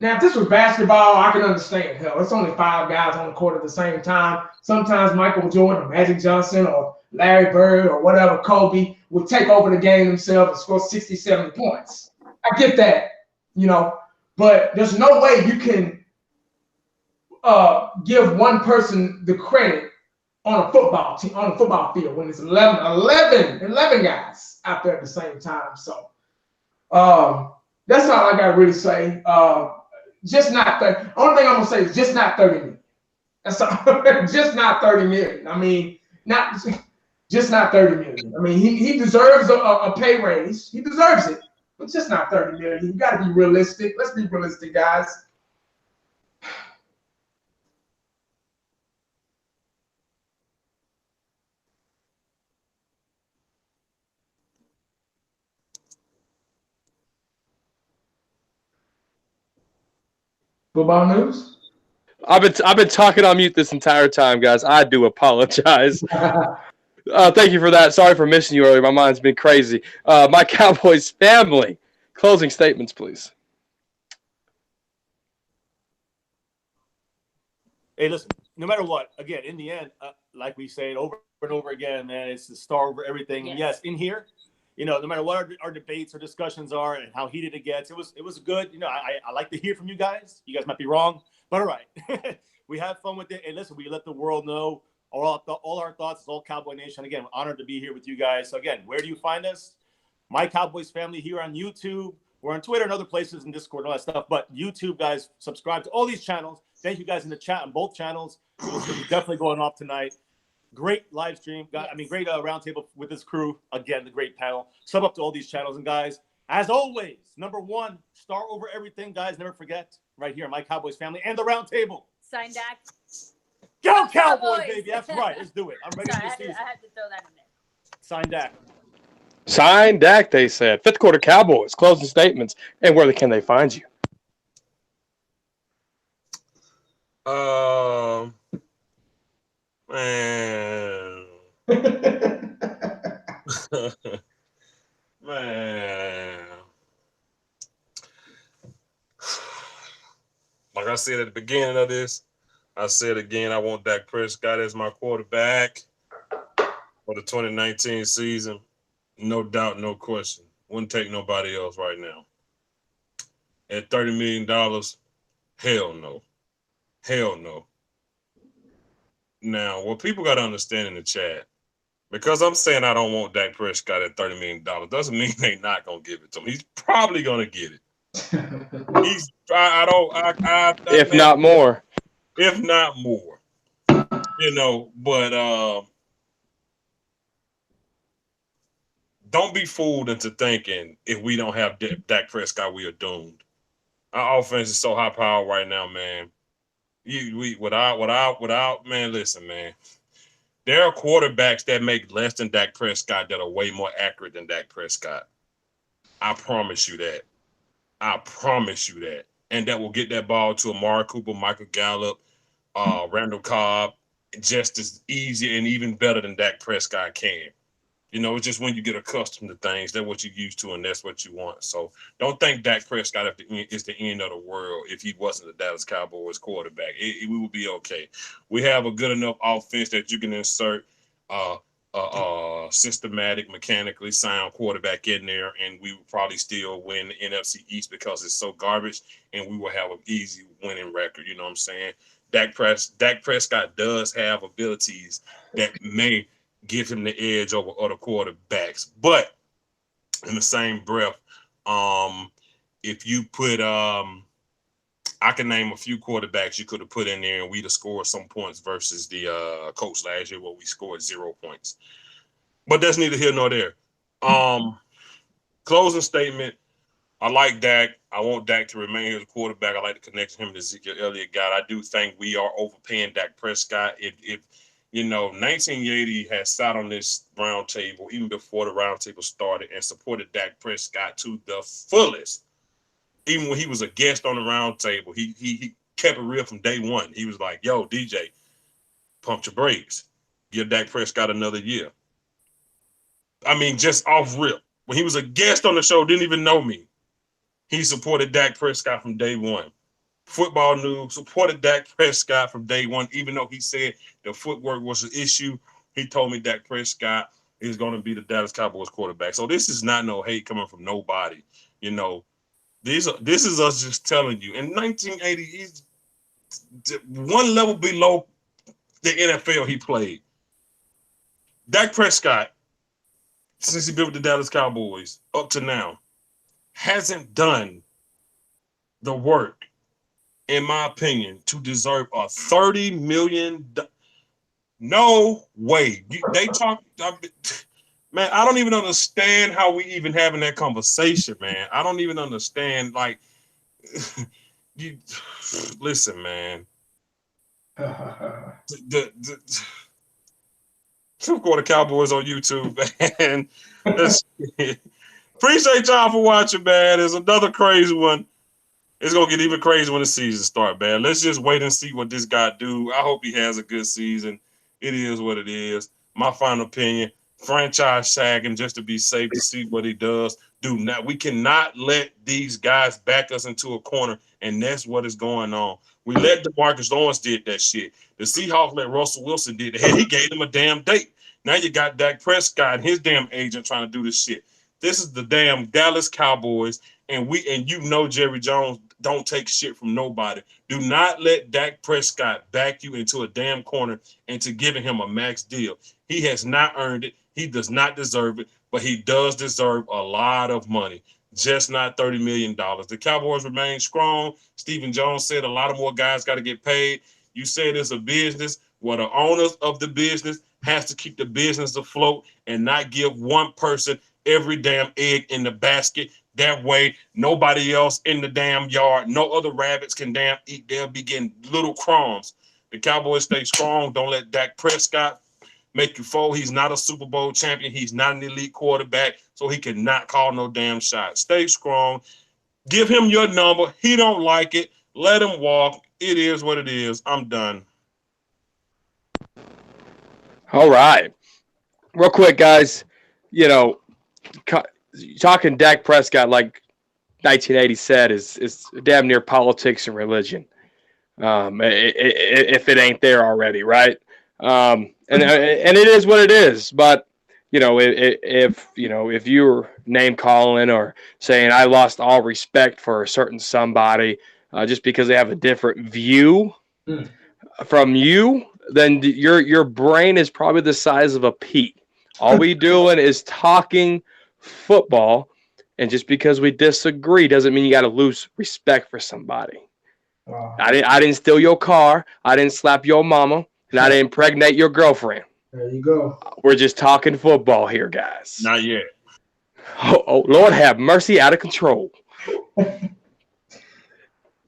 Now, if this was basketball, I can understand. Hell, it's only 5 guys on the court at the same time. Sometimes Michael Jordan or Magic Johnson or Larry Bird or whatever, Kobe, would take over the game themselves and score 60, 70 points. I get that, but there's no way you can give one person the credit on a football team, on a football field when it's 11 guys out there at the same time. So that's all I got to really say. Just not 30. Only thing I'm going to say is just not 30 million. That's all. Just not 30 million. I mean, just not 30 million. I mean, he deserves a pay raise. He deserves it. But just not 30 million. You got to be realistic. Let's be realistic, guys. Football news? I've been talking on mute this entire time, guys. I do apologize. Thank you for that. Sorry for missing you earlier. My mind's been crazy. My Cowboys family. Closing statements, please. Hey, listen, no matter what, again, in the end, like we say it over and over again, man, it's the star over everything. Yes. And yes, in here, no matter what our debates or discussions are and how heated it gets, it was good. I like to hear from you guys. You guys might be wrong, but all right. We have fun with it. And listen, we let the world know all our thoughts. It's all Cowboy Nation. Again, honored to be here with you guys. So again, where do you find us? My Cowboys family here on YouTube. We're on Twitter and other places and Discord and all that stuff. But YouTube, guys, subscribe to all these channels. Thank you guys in the chat on both channels. It's definitely going off tonight. Great live stream. Great roundtable with this crew. Again, the great panel. Sub up to all these channels. And guys, as always, number 1, star over everything, guys. Never forget, right here, My Cowboys family and the roundtable. Sign Dak. Go Cowboys, baby. That's right. Let's do it. I'm ready for the season. I had to throw that in there. Sign Dak. Sign Dak, they said. 5th quarter Cowboys. Closing statements. And where can they find you? Man. Man. Like I said at the beginning of this, I said again, I want Dak Prescott as my quarterback for the 2019 season. No doubt, no question. Wouldn't take nobody else right now. At $30 million, hell no. Hell no. Now, what people got to understand in the chat, because I'm saying I don't want Dak Prescott at $30 million, doesn't mean they not going to give it to him. He's probably going to get it. If not more. If not more. But don't be fooled into thinking if we don't have Dak Prescott, we are doomed. Our offense is so high power right now, man. Without man, listen, man. There are quarterbacks that make less than Dak Prescott that are way more accurate than Dak Prescott. I promise you that. I promise you that. And that will get that ball to Amari Cooper, Michael Gallup, Randall Cobb, just as easy and even better than Dak Prescott can. You know, it's just when you get accustomed to things, that's what you're used to, and that's what you want. So don't think Dak Prescott is the end of the world if he wasn't the Dallas Cowboys quarterback. We would be okay. We have a good enough offense that you can insert systematic, mechanically sound quarterback in there, and we would probably still win the NFC East because it's so garbage, and we will have an easy winning record. You know what I'm saying? Dak Prescott does have abilities that may give him the edge over other quarterbacks. But in the same breath, if you put I can name a few quarterbacks you could have put in there and we'd have scored some points versus the Colts last year where we scored 0 points. But that's neither here nor there. Closing statement. I like Dak. I want Dak to remain his quarterback. I like the connection him to Ezekiel Elliott got. I do think we are overpaying Dak Prescott. If you know, 1980 has sat on this round table even before the round table started and supported Dak Prescott to the fullest. Even when he was a guest on the round table, he kept it real from day one. He was like, yo, DJ, pump your brakes. Give Dak Prescott another year. I mean, just off rip. When he was a guest on the show, didn't even know me. He supported Dak Prescott from day one. Football News supported Dak Prescott from day one, even though he said the footwork was an issue. He told me Dak Prescott is going to be the Dallas Cowboys quarterback. So this is not no hate coming from nobody. You know, this is us just telling you. In 1980, he's one level below the NFL he played. Dak Prescott, since he been with the Dallas Cowboys up to now, hasn't done the work, in my opinion, to deserve a $30 million. No way. They talk, man. I don't even understand how we even having that conversation, man. I don't even understand. Like, you listen, man. the Two Quarter Cowboys on YouTube, man. Appreciate y'all for watching, man. There's another crazy one. It's gonna get even crazy when the season starts, man. Let's just wait and see what this guy do. I hope he has a good season. It is what it is. My final opinion: franchise tag him just to be safe to see what he does. We cannot let these guys back us into a corner, and that's what is going on. We let DeMarcus Lawrence did that shit. The Seahawks let Russell Wilson did that. He gave them a damn date. Now you got Dak Prescott and his damn agent trying to do this shit. This is the damn Dallas Cowboys, and you know Jerry Jones don't take shit from nobody. Do not let Dak Prescott back you into a damn corner into giving him a max deal. He has not earned it. He does not deserve it, but he does deserve a lot of money, just not $30 million. The Cowboys remain strong. Stephen Jones said a lot of more guys got to get paid. You said it's a business. Well, the owners of the business has to keep the business afloat and not give one person every damn egg in the basket. That way, nobody else in the damn yard, no other rabbits can damn eat. They'll be getting little crumbs. The Cowboys stay strong. Don't let Dak Prescott make you fold. He's not a Super Bowl champion. He's not an elite quarterback, so he cannot call no damn shot. Stay strong. Give him your number. He don't like it. Let him walk. It is what it is. I'm done. All right. Real quick, guys, you know, talking Dak Prescott like 1980 said is damn near politics and religion. If it ain't there already, right? And it is what it is. But you know, if you're name calling or saying I lost all respect for a certain somebody just because they have a different view from you, then your brain is probably the size of a pea. All we doing is talking football, and just because we disagree doesn't mean you got to lose respect for somebody. I didn't steal your car, I didn't slap your mama, and I didn't impregnate your girlfriend. There you go. We're just talking football here, guys. Not yet. Oh, Lord have mercy, out of control.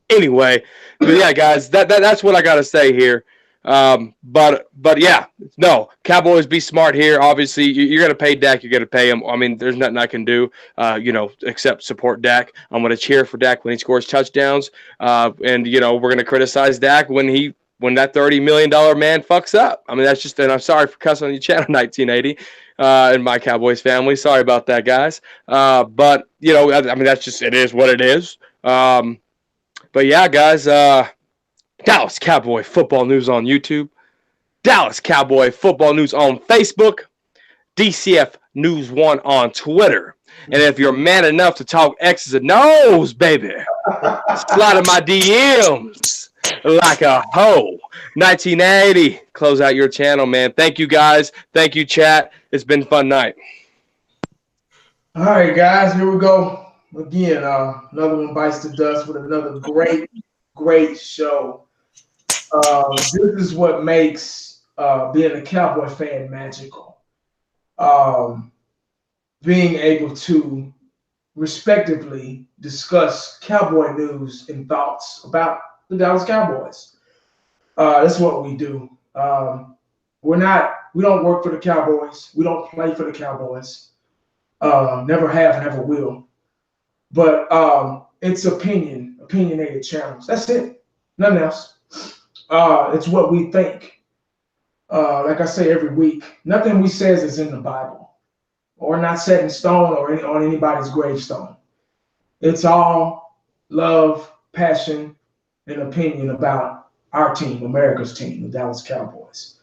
Anyway, but yeah, guys, that's what I got to say here. But yeah, no, Cowboys be smart here. Obviously, you're gonna pay Dak. You're gonna pay him. I mean, there's nothing I can do, except support Dak. I'm gonna cheer for Dak when he scores touchdowns. And we're gonna criticize Dak when that $30 million man fucks up. I mean, that's just. And I'm sorry for cussing on your channel, 1980, and my Cowboys family. Sorry about that, guys. But I mean, that's just. It is what it is. But yeah, guys. Dallas Cowboy Football News on YouTube, Dallas Cowboy Football News on Facebook, DCF News 1 on Twitter. And if you're man enough to talk X's and O's, baby, slide in my DMs like a hoe. 1980, close out your channel, man. Thank you, guys. Thank you, chat. It's been a fun night. All right, guys, here we go. Again, another one bites the dust with another great show. This is what makes being a Cowboy fan magical. Being able to respectively discuss Cowboy news and thoughts about the Dallas Cowboys. That's what we do. We don't work for the Cowboys. We don't play for the Cowboys. Never have, never will. But it's opinionated channels. That's it. Nothing else. It's what we think. Like I say every week, nothing we says is in the Bible or not set in stone or on anybody's gravestone. It's all love, passion, and opinion about our team, America's team, the Dallas Cowboys.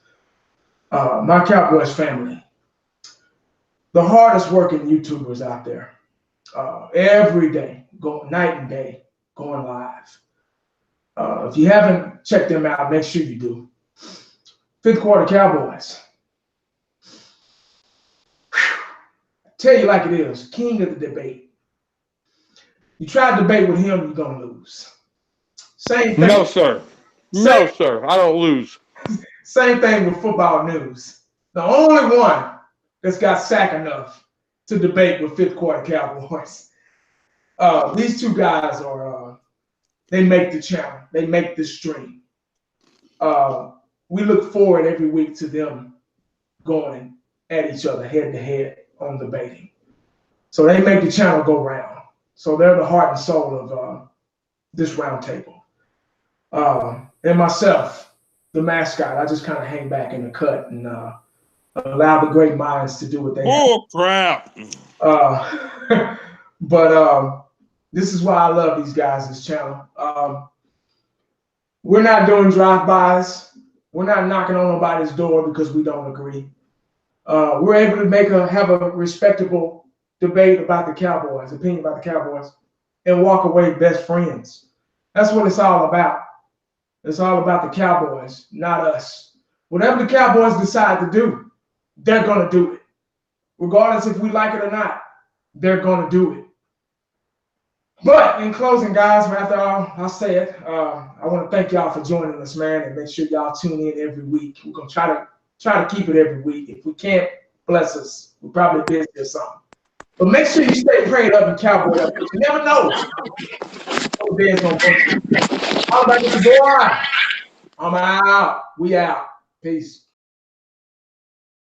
My Cowboys family, the hardest working YouTubers out there, every day, going night and day, going live. If you haven't checked them out, make sure you do. Fifth Quarter Cowboys. Tell you like it is, king of the debate. You try to debate with him, you're going to lose. Same thing. No, sir. No, sir. I don't lose. Same thing with football news. The only one that's got sack enough to debate with Fifth Quarter Cowboys. These two guys are, they make the channel. They make the stream. We look forward every week to them going at each other head to head on debating. So they make the channel go round. So they're the heart and soul of this round table. And myself, the mascot, I just kind of hang back in the cut and allow the great minds to do what they Oh, crap. But this is why I love these guys, this channel. We're not doing drive-bys. We're not knocking on nobody's door because we don't agree. We're able to have a respectable debate about the Cowboys, opinion about the Cowboys, and walk away best friends. That's what it's all about. It's all about the Cowboys, not us. Whatever the Cowboys decide to do, they're going to do it. Regardless if we like it or not, they're going to do it. But in closing, guys, after all I said, I want to thank y'all for joining us, man, and make sure y'all tune in every week. We're going to try to keep it every week. If we can't, bless us. We're probably busy or something. But make sure you stay prayed up and Cowboy up, because you never know. All about this boy. I'm out. We out. Peace.